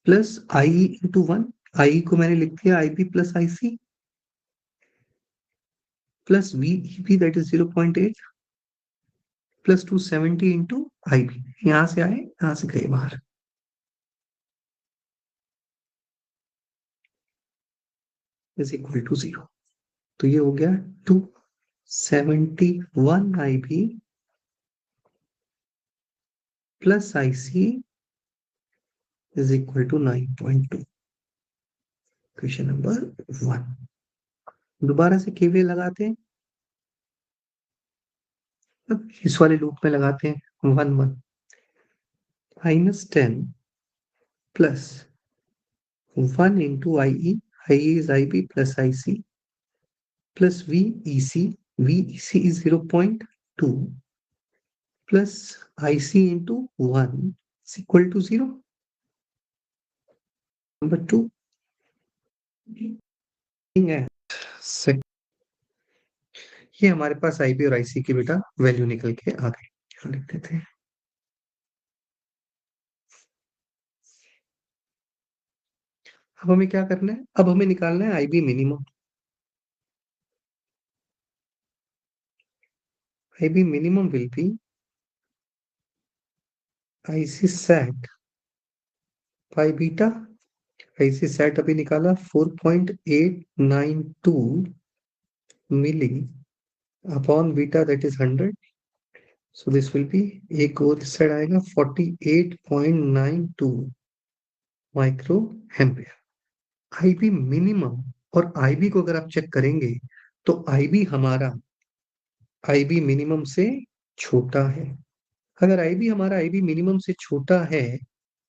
प्लस आई इंटू 1। आई को मैंने लिख दिया I B plus I C, plus V B that is 0.8 plus 270 into I B. यहां से आए, यहां से गए बाहर, इज इक्वल टू 0। तो ये हो गया 271 I B plus I C is equal to 9.2। Question number 1। दोबारा से केवीएल लगाते हैं। अब इस वाले लूप में लगाते हैं 1 1 -10 plus 1 into I E, I is I B plus I C, plus V E C, V E C is 0.2 plus I C into 1 is equal to 0। Number 2 है। से- ये हमारे पास आईबी और आईसी की बेटा वैल्यू निकल के आ गई। यहाँ लिख देते हैं। अब हमें क्या करना है? अब हमें निकालना है IB minimum. IB minimum will be IC sat by beta. IC sat अभी निकाला 4.892 milli upon beta that is 100। So this will be, एक और इस साइड आएगा 48.92 माइक्रो एम्पियर। आईबी मिनिमम और आईबी को अगर आप चेक करेंगे तो आईबी हमारा आईबी मिनिमम से छोटा है। अगर आईबी हमारा आईबी मिनिमम से छोटा है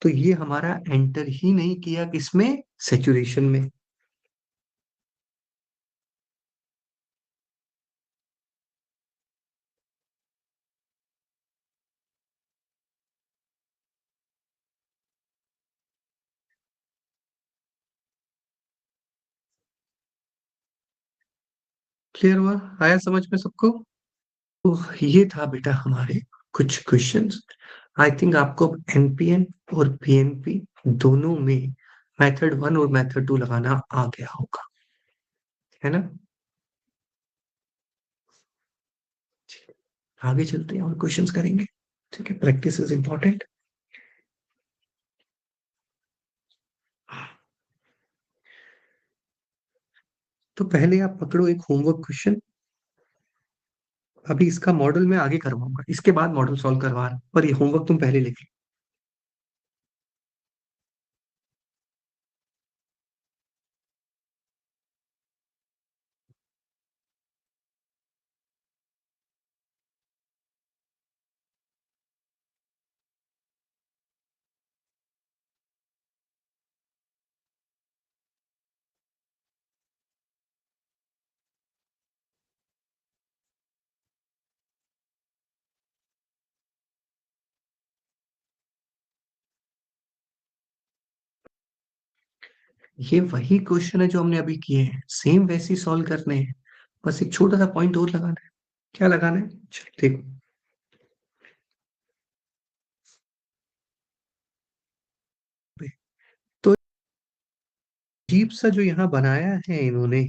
तो ये हमारा एंटर ही नहीं किया किसमें? सेचुरेशन में। क्लियर हुआ? आया समझ में सबको? तो ये था बेटा हमारे कुछ क्वेश्चंस। आई थिंक आपको एनपीएन और पीएनपी दोनों में मेथड वन और मेथड टू लगाना आ गया होगा, है ना? आगे चलते हैं और क्वेश्चंस करेंगे। ठीक है, प्रैक्टिस इज इंपॉर्टेंट। तो पहले आप पकड़ो एक होमवर्क क्वेश्चन। अभी इसका मॉडल मैं आगे करवाऊंगा, इसके बाद मॉडल सॉल्व करवा रहा हूं, पर ये होमवर्क तुम पहले लिख लो। ये वही क्वेश्चन है जो हमने अभी किए हैं, सेम वैसे ही सॉल्व करने हैं। बस एक छोटा सा पॉइंट और लगाना है। क्या लगाना है? चलो देखो। तो अजीब सा जो यहाँ बनाया है इन्होंने,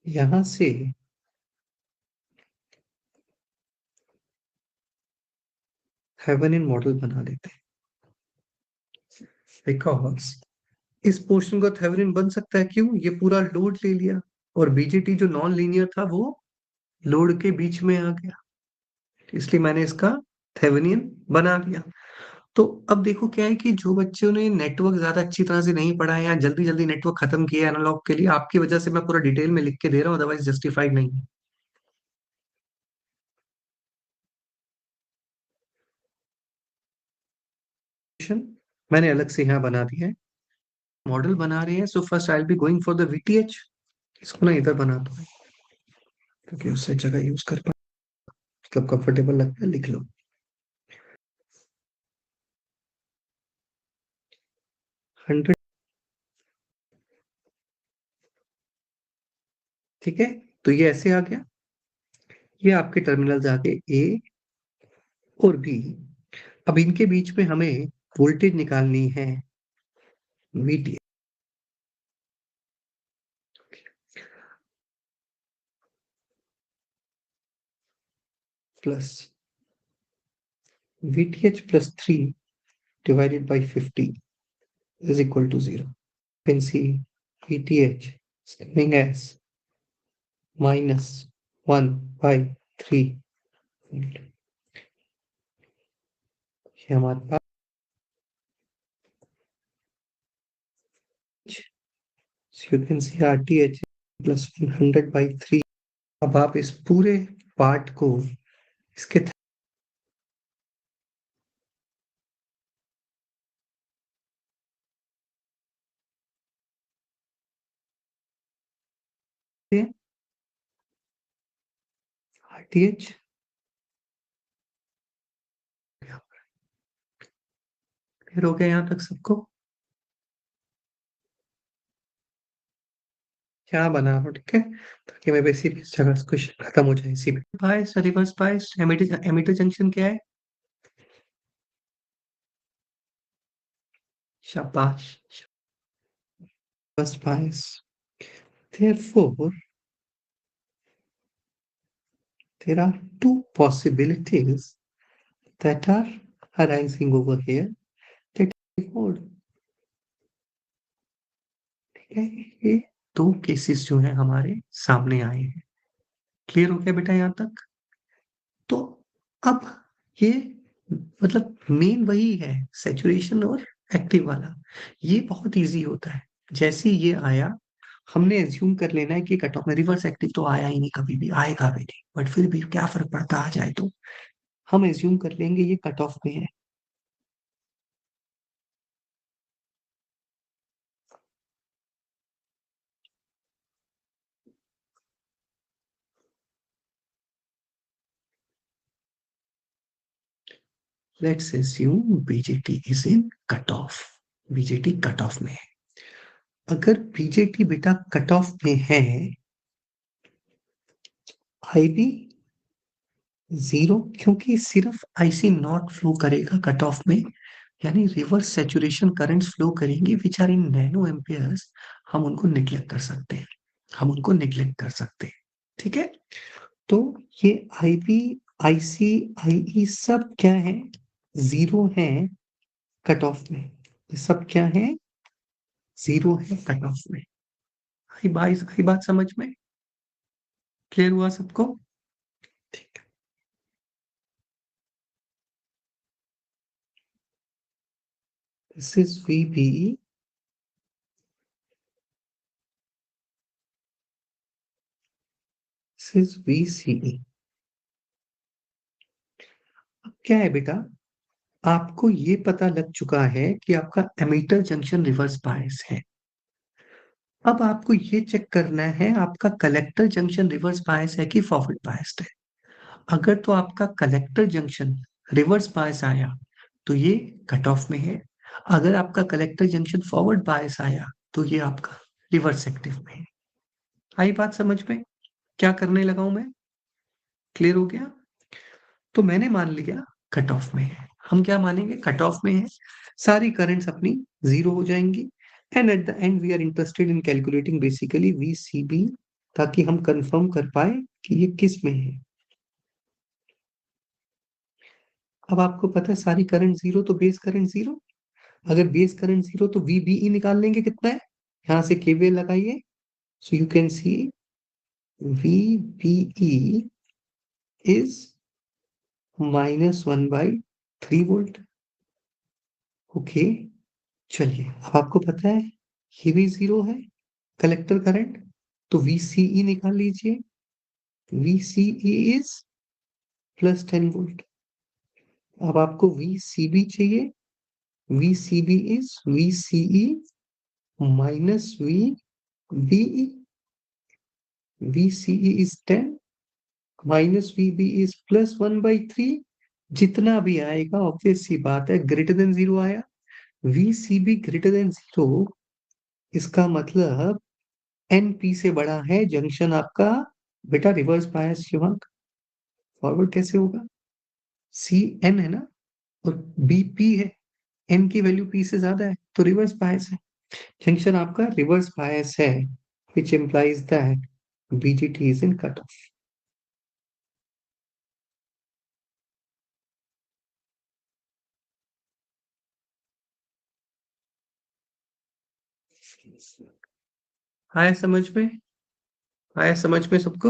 यहाँ से हेवन मॉडल बना लेते हैं। बिकॉज इस पोर्शन का थेवेनिन बन सकता है, क्यों? ये पूरा लोड ले लिया, और बीजेटी जो नॉन लीनियर था वो लोड के बीच में आ गया, इसलिए मैंने इसका थेवेनिन बना दिया। तो अब देखो क्या है कि जो बच्चों ने नेटवर्क ज्यादा अच्छी तरह से नहीं पढ़ा है या जल्दी जल्दी नेटवर्क खत्म किया एनालॉग के लिए, आपकी वजह से मैं पूरा डिटेल में लिख के दे रहा हूँ, अदरवाइज जस्टिफाइड नहीं है। मैंने अलग से यहाँ बना दिया है। मॉडल बना रहे हैं, so first I will be going for the VTH. इसको ना इधर बना दो, क्योंकि उससे जगह यूज कर पा, मतलब कंफर्टेबल लगता है, लिख लो 100। ठीक है, तो ये ऐसे आ गया। ये आपके टर्मिनल आ गए ए और बी। अब इनके बीच में हमें वोल्टेज निकालनी है, VTH plus VTH plus 3 divided by 50 is equal to 0. You can see VTH is coming as minus 1 by 3. ये हमारे पास, so you can see RTH plus 100 by 3. अब आप इस पूरे पार्ट को इसके RTH फिर हो गया यहाँ तक सबको? क्या बना रहा हूँ, ठीक है, ताकि मैं वैसे भी इस जगह क्वेश्चन खत्म हो जाए इसी में। Bias reverse bias emitter emitter junction क्या है? शाबाश, reverse bias. Therefore, there are two possibilities that are arising over here. That is more, ठीक है, ये दो केसेस जो हैं हमारे सामने आए हैं। क्लियर हो गया बेटा यहाँ तक? तो अब ये, मतलब मेन वही है, सैचुरेशन और एक्टिव वाला। ये बहुत इजी होता है। जैसे ही ये आया, हमने एज्यूम कर लेना है कि कट ऑफ में रिवर्स एक्टिव तो आया ही नहीं, कभी भी आएगा भी नहीं, बट फिर भी क्या फर्क पड़ता, आ जाए तो हम एज्यूम कर लेंगे ये कट ऑफ में है। Let's assume BJT is in cut off. BJT cut off में है। अगर बीजेटी बेटा कट ऑफ में है, आईबी जीरो, क्योंकि सिर्फ आईसी नॉट फ्लो करेगा कट ऑफ में, यानी रिवर्स सैचुरेशन करंट्स फ्लो करेंगे which are in nano amperes. हम उनको निग्लेक्ट कर सकते हैं, हम उनको निग्लेक्ट कर सकते हैं। ठीक है, तो ये आईबी, आईसी, आईई सब क्या है, जीरो है कट ऑफ में। ये सब क्या है, जीरो है कट ऑफ में। आई बात समझ में, क्लियर हुआ सबको? ठीक है। This is VB, this is VCE. अब क्या है बेटा, आपको ये पता लग चुका है कि आपका एमीटर जंक्शन रिवर्स बायस है। अब आपको ये चेक करना है आपका कलेक्टर जंक्शन रिवर्स बायस है कि फॉरवर्ड बायस्ड है। अगर तो आपका कलेक्टर जंक्शन रिवर्स बायस आया तो ये कट ऑफ में है। अगर आपका कलेक्टर जंक्शन फॉरवर्ड बायस आया तो ये आपका रिवर्स एक्टिव में है। आई बात समझ में, क्या करने लगा हूं मैं, क्लियर हो गया? तो मैंने मान लिया कट ऑफ में है। हम क्या मानेंगे, कट ऑफ में है, सारी करंट्स अपनी जीरो हो जाएंगी। And at the end we are interested in calculating basically VCB, ताकि हम कंफर्म कर पाए कि ये किस में है। अब आपको पता है सारी करंट जीरो तो बेस करंट जीरो। अगर बेस करंट जीरो तो वीबीई निकाल लेंगे कितना है, यहां से केवीएल लगाइए। सो you can C VBE is -1/3 volt. Okay, चलिए अब आपको पता है ये भी जीरो है कलेक्टर करंट, तो VCE निकाल लीजिए। VCE is +10 volt. अब आपको VCB चाहिए। VCB is VCE -VBE। VCE is 10, -VB is +1/3। जितना भी आएगा ऑब्वियस सी बात है ग्रेटर देन जीरो आया। VCB ग्रेटर देन जीरो, इसका मतलब NP से बड़ा है जंक्शन आपका बेटा रिवर्स बायस शिवांक। फॉरवर्ड कैसे होगा, CN है ना, और BP है, N की वैल्यू P से ज्यादा है तो रिवर्स बायस है। जंक्शन आपका रिवर्स बायस है, which implies that BGT is in cutoff। आया समझ में, आया समझ में सबको?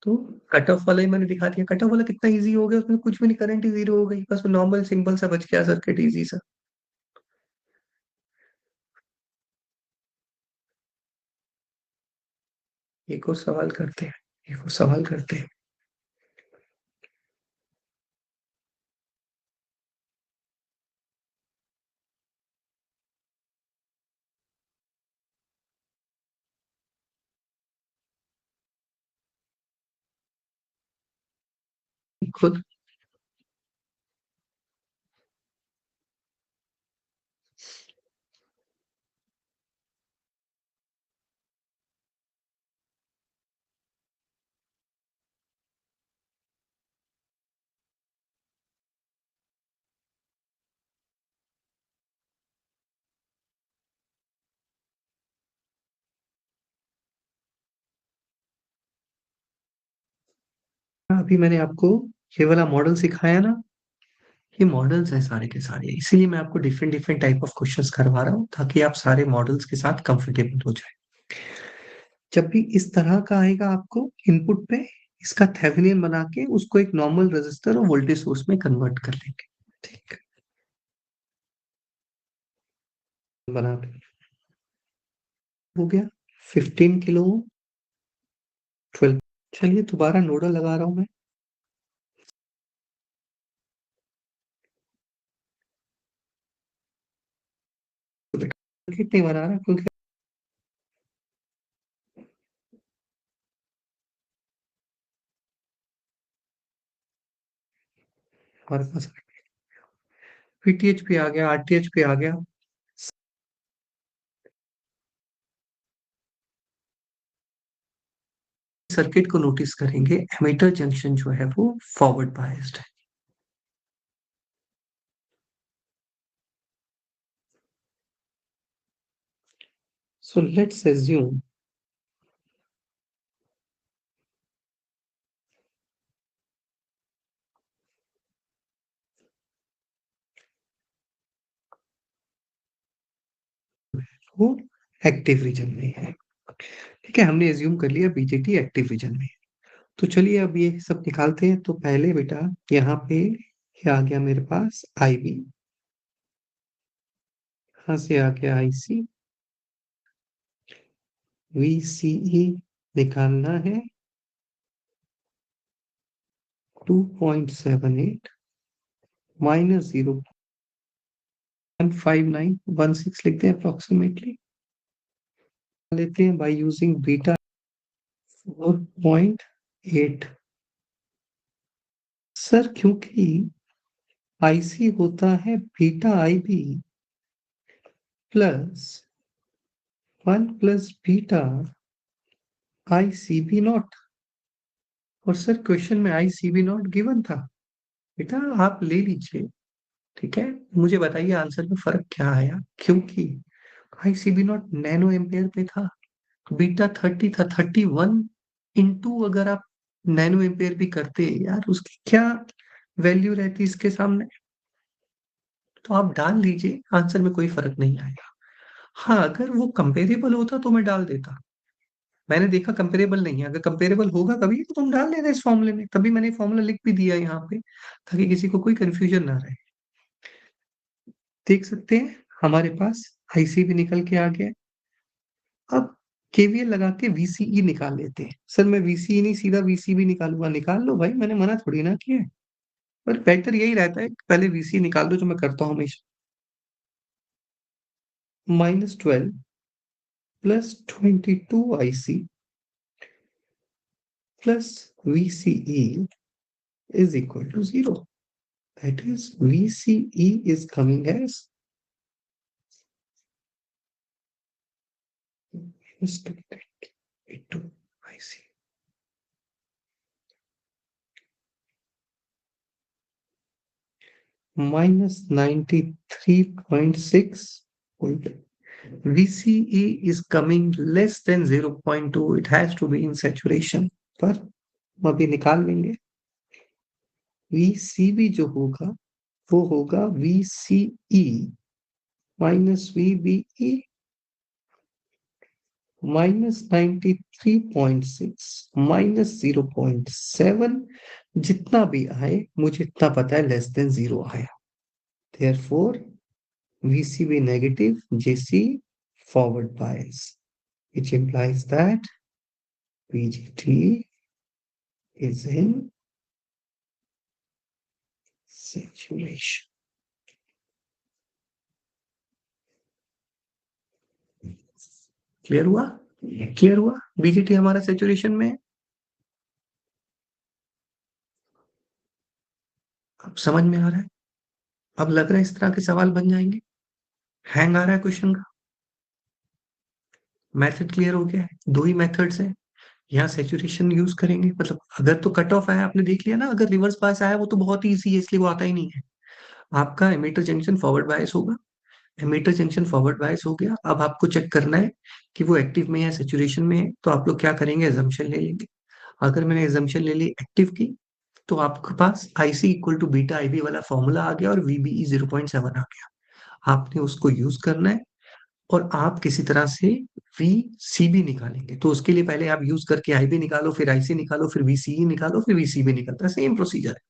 तो कट ऑफ वाला ही मैंने दिखा दिया, कट ऑफ वाला कितना इजी हो गया, उसमें कुछ भी नहीं, करंट ही जीरो हो गई, बस नॉर्मल सिंपल सा बच गया सर्किट, इजी सा। एक और सवाल करते हैं, एक और सवाल करते हैं। खुद अभी मैंने आपको ये वाला मॉडल सिखाया ना, ये मॉडल्स हैं सारे के सारे, इसीलिए मैं आपको different different type of questions करवा रहा हूँ ताकि आप सारे मॉडल्स के साथ कंफर्टेबल हो जाए। जब भी इस तरह का आएगा आपको इनपुट पे, इसका थेवेनिन बना के उसको एक नॉर्मल रेजिस्टर और वोल्टेज सोर्स में कन्वर्ट कर लेंगे। ठीक है, बना दें। हो गया 15 किलो, 12। चलिए दोबारा नोडल लगा रहा हूं मैं। सर्किट नहीं बना रहा क्योंकि हमारे पास पीटीएच भी आ गया, आरटीएच भी आ गया। सर्किट को नोटिस करेंगे, एमिटर जंक्शन जो है वो फॉरवर्ड बायस्ड है। So let's assume वो एक्टिव रीजन में है। ठीक है, हमने एज्यूम कर लिया बीजेटी एक्टिव रीजन में है। तो चलिए अब ये सब निकालते हैं। तो पहले बेटा यहाँ पे ये आ गया मेरे पास आईबी, यहाँ से आ गया आईसी, वीसीई निकालना है 2.78 माइनस 0.5916 लिखते हैं अप्रोक्सीमेटली, लेते हैं बाय यूजिंग बीटा 4.8। सर क्योंकि आईसी होता है beta IB plus 1 plus beta ICB not, और सर क्वेश्चन में आईसीबी नॉट गिवन था। बेटा आप ले लीजिए, ठीक है, मुझे बताइए आंसर में फर्क क्या आया, क्योंकि आईसीबी नॉट नैनो एम्पेयर पे था, बीटा 30 था, 31 इंटू अगर आप नैनो एम्पेयर भी करते यार, उसकी क्या वैल्यू रहती इसके सामने। तो आप डाल लीजिए, आंसर में कोई फर्क नहीं आएगा। हाँ, अगर वो कंपेरेबल होता तो मैं डाल देता। मैंने देखा कंपेरेबल नहीं है, अगर कंपेरेबल होगा कभी तो तुम डाल लेना इस फॉर्मूले में, तभी मैंने फॉर्मूला लिख भी दिया यहाँ पे, ताकि किसी को कोई कंफ्यूजन ना रहे। देख सकते हैं हमारे पास आईसी भी निकल के आ गया। अब केवीएल लगा के वीसीई निकाल लेते हैं। सर मैं वीसीई नहीं सीधा वीसीबी निकालूंगा, निकाल लो भाई, मैंने मना थोड़ी ना किया है। पर बेटर यही रहता है कि पहले वीसी निकाल दो, जो मैं करता हूँ हमेशा। -12 plus 22 IC plus VCE is equal to 0. That is VCE is coming as -22 IC -93.6 volt. VCE is coming less than 0.2. It has to be in saturation. पर हम अभी निकाल लेंगे। VCB जो होगा वो होगा VCE माइनस VBE -93.6 -0.7, जितना भी आए मुझे इतना पता है लेस देन 0 आया। Therefore VCB negative, JC forward bias, which implies that VGT is in saturation. Clear हुआ? क्लियर हुआ? बीजीटी हमारा सेचुरेशन में है। अब समझ में आ रहा है? अब लग रहा है इस तरह के सवाल बन जाएंगे। हैंग आ रहा है क्वेश्चन का? मेथड क्लियर हो गया है? दो ही मेथड्स हैं। यहाँ सेचुरेशन यूज करेंगे, मतलब अगर तो कट ऑफ आया, आपने देख लिया ना, अगर रिवर्स बायस आया वो तो बहुत ही ईजी है, इसलिए वो आता ही नहीं है। आपका एमीटर जंक्शन फॉरवर्ड बायस होगा, एमीटर जंक्शन फॉरवर्ड बायस हो गया। अब आपको चेक करना है कि वो एक्टिव में है सेचुरेशन में है, तो आप लोग क्या करेंगे, एजम्पशन ले लेंगे। अगर मैंने एजम्पशन ले ली एक्टिव की, तो आपके पास IC equal to beta IB वाला फॉर्मूला आ गया और वीबीई 0.7 आ गया। आपने उसको यूज करना है और आप किसी तरह से वीसीबी निकालेंगे। तो उसके लिए पहले आप यूज करके आईबी निकालो, फिर आईसी निकालो, फिर वीसीई निकालो, फिर वीसीबी निकलता है, सेम प्रोसीजर है।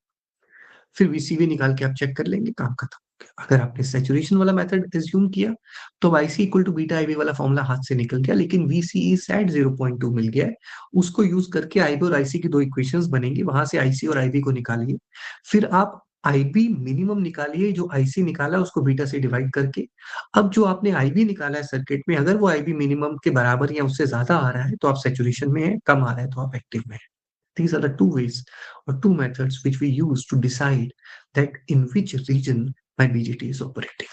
फिर वीसीबी निकाल के आप चेक कर लेंगे, काम खत्म हो गया। अगर आपने सैचुरेशन वाला मेथड एज्यूम किया तो IC equal to beta IB वाला फॉर्मूला हाथ से निकल गया, लेकिन वीसीई सैट 0.2 मिल गया है। उसको यूज करके आईबी और आईसी की दो इक्वेशंस बनेंगी, वहां से आईसी और आईबी को निकालिए। फिर आप आईबी मिनिमम निकालिए, जो आईसी निकाला उसको बीटा से डिवाइड करके। अब जो आपने आईबी निकाला है सर्किट में, अगर वो आईबी मिनिमम के बराबर या उससे ज्यादा आ रहा है तो आप सैचुरेशन में है, कम आ रहा है तो आप एक्टिव में है। These are the two ways or two methods which we use to decide that in which region my BGT is operating.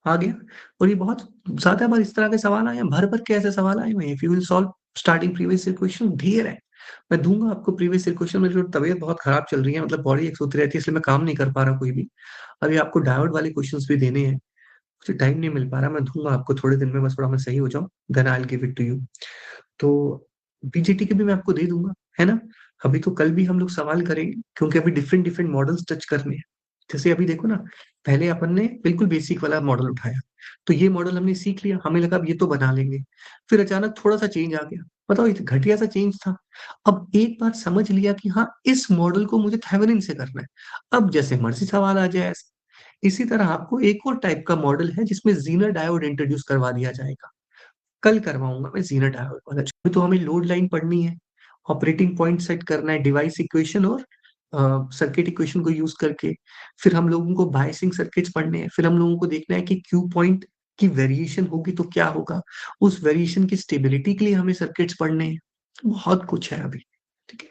आ गया। और ये बहुत ज़्यादा बार इस तरह के सवाल आए हैं, भर-भर के ऐसे सवाल आए हुए हैं। If you will solve starting previous year question ढेर है। मैं दूँगा आपको प्रीवियस ईयर क्वेश्चन। मेरी जो तबीयत बहुत खराब चल रही है, मतलब बॉडी एक सूती रहती है, इसलिए मैं काम नहीं कर पा रहा कोई भी। अभी आपको डायोड वाले क्वेश्चन्स भी देने हैं, मुझे टाइम नहीं मिल पा रहा। मैं दूँगा आपको थोड़े दिन में, बस थोड़ा मैं सही हो जाऊँ, then I will give it to you. तो बीजीटी के भी मैं आपको दे दूँगा, है ना? अभी तो कल भी हम लोग सवाल करेंगे, क्योंकि अभी डिफरेंट-डिफरेंट मॉडल्स टच करने हैं। जैसे अभी देखो ना, पहले अपन ने बिल्कुल बेसिक वाला मॉडल उठाया, तो ये मॉडल हमने सीख लिया, हमें लगा अब ये तो बना लेंगे। फिर अचानक थोड़ा-सा चेंज आ गया, बताओ ये तो घटिया सा चेंज था। अब एक बार समझ लिया कि हाँ, इस मॉडल को मुझे थेवेनिन से करना है, अब जैसे मर्ज़ी सवाल आ जाए ऐसे। इसी तरह आपको एक और टाइप का मॉडल है जिसमें ज़ीनर डायोड इंट्रोड्यूस करवा दिया जाएगा। कल करवाऊँगा मैं ज़ीनर डायोड वाला। तो हमें लोड लाइन पढ़नी है, ऑपरेटिंग पॉइंट सेट करना है, डिवाइस इक्वेशन और सर्किट इक्वेशन को यूज़ करके। फिर हम लोगों को बायसिंग सर्किट्स पढ़ने हैं, फिर हम लोगों को देखना है कि क्यू पॉइंट की वेरिएशन होगी तो क्या होगा? उस वेरिएशन की स्टेबिलिटी के लिए हमें सर्किट्स पढ़ने हैं। बहुत कुछ है अभी, ठीक है?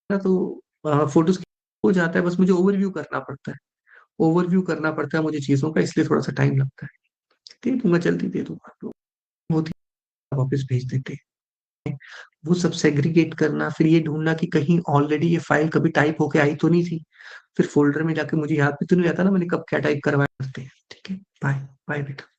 ना तो फ़ोटोज़ हो जाता है, बस मुझे ओवरव्यू करना पड़ता है। ओवरव्यू करना पड़ता है मुझे चीज़ों का, इसलिए थोड़ा-सा टाइम लगता है। दे दूँगा, जल्दी दे दूँगा। तो होती है, वापस भेज देते हैं। वो सब सेग्रीगेट करना, फिर ये ढूँढना कि कहीं ऑलरेडी ये फ़ाइल कभी टाइप होके आई तो नहीं थी। फिर फ़ोल्डर में जाके मुझे याद भी तो नहीं रहता ना मैंने कब क्या टाइप करवाया करते हैं। ठीक है? बाय, बाय बेटा।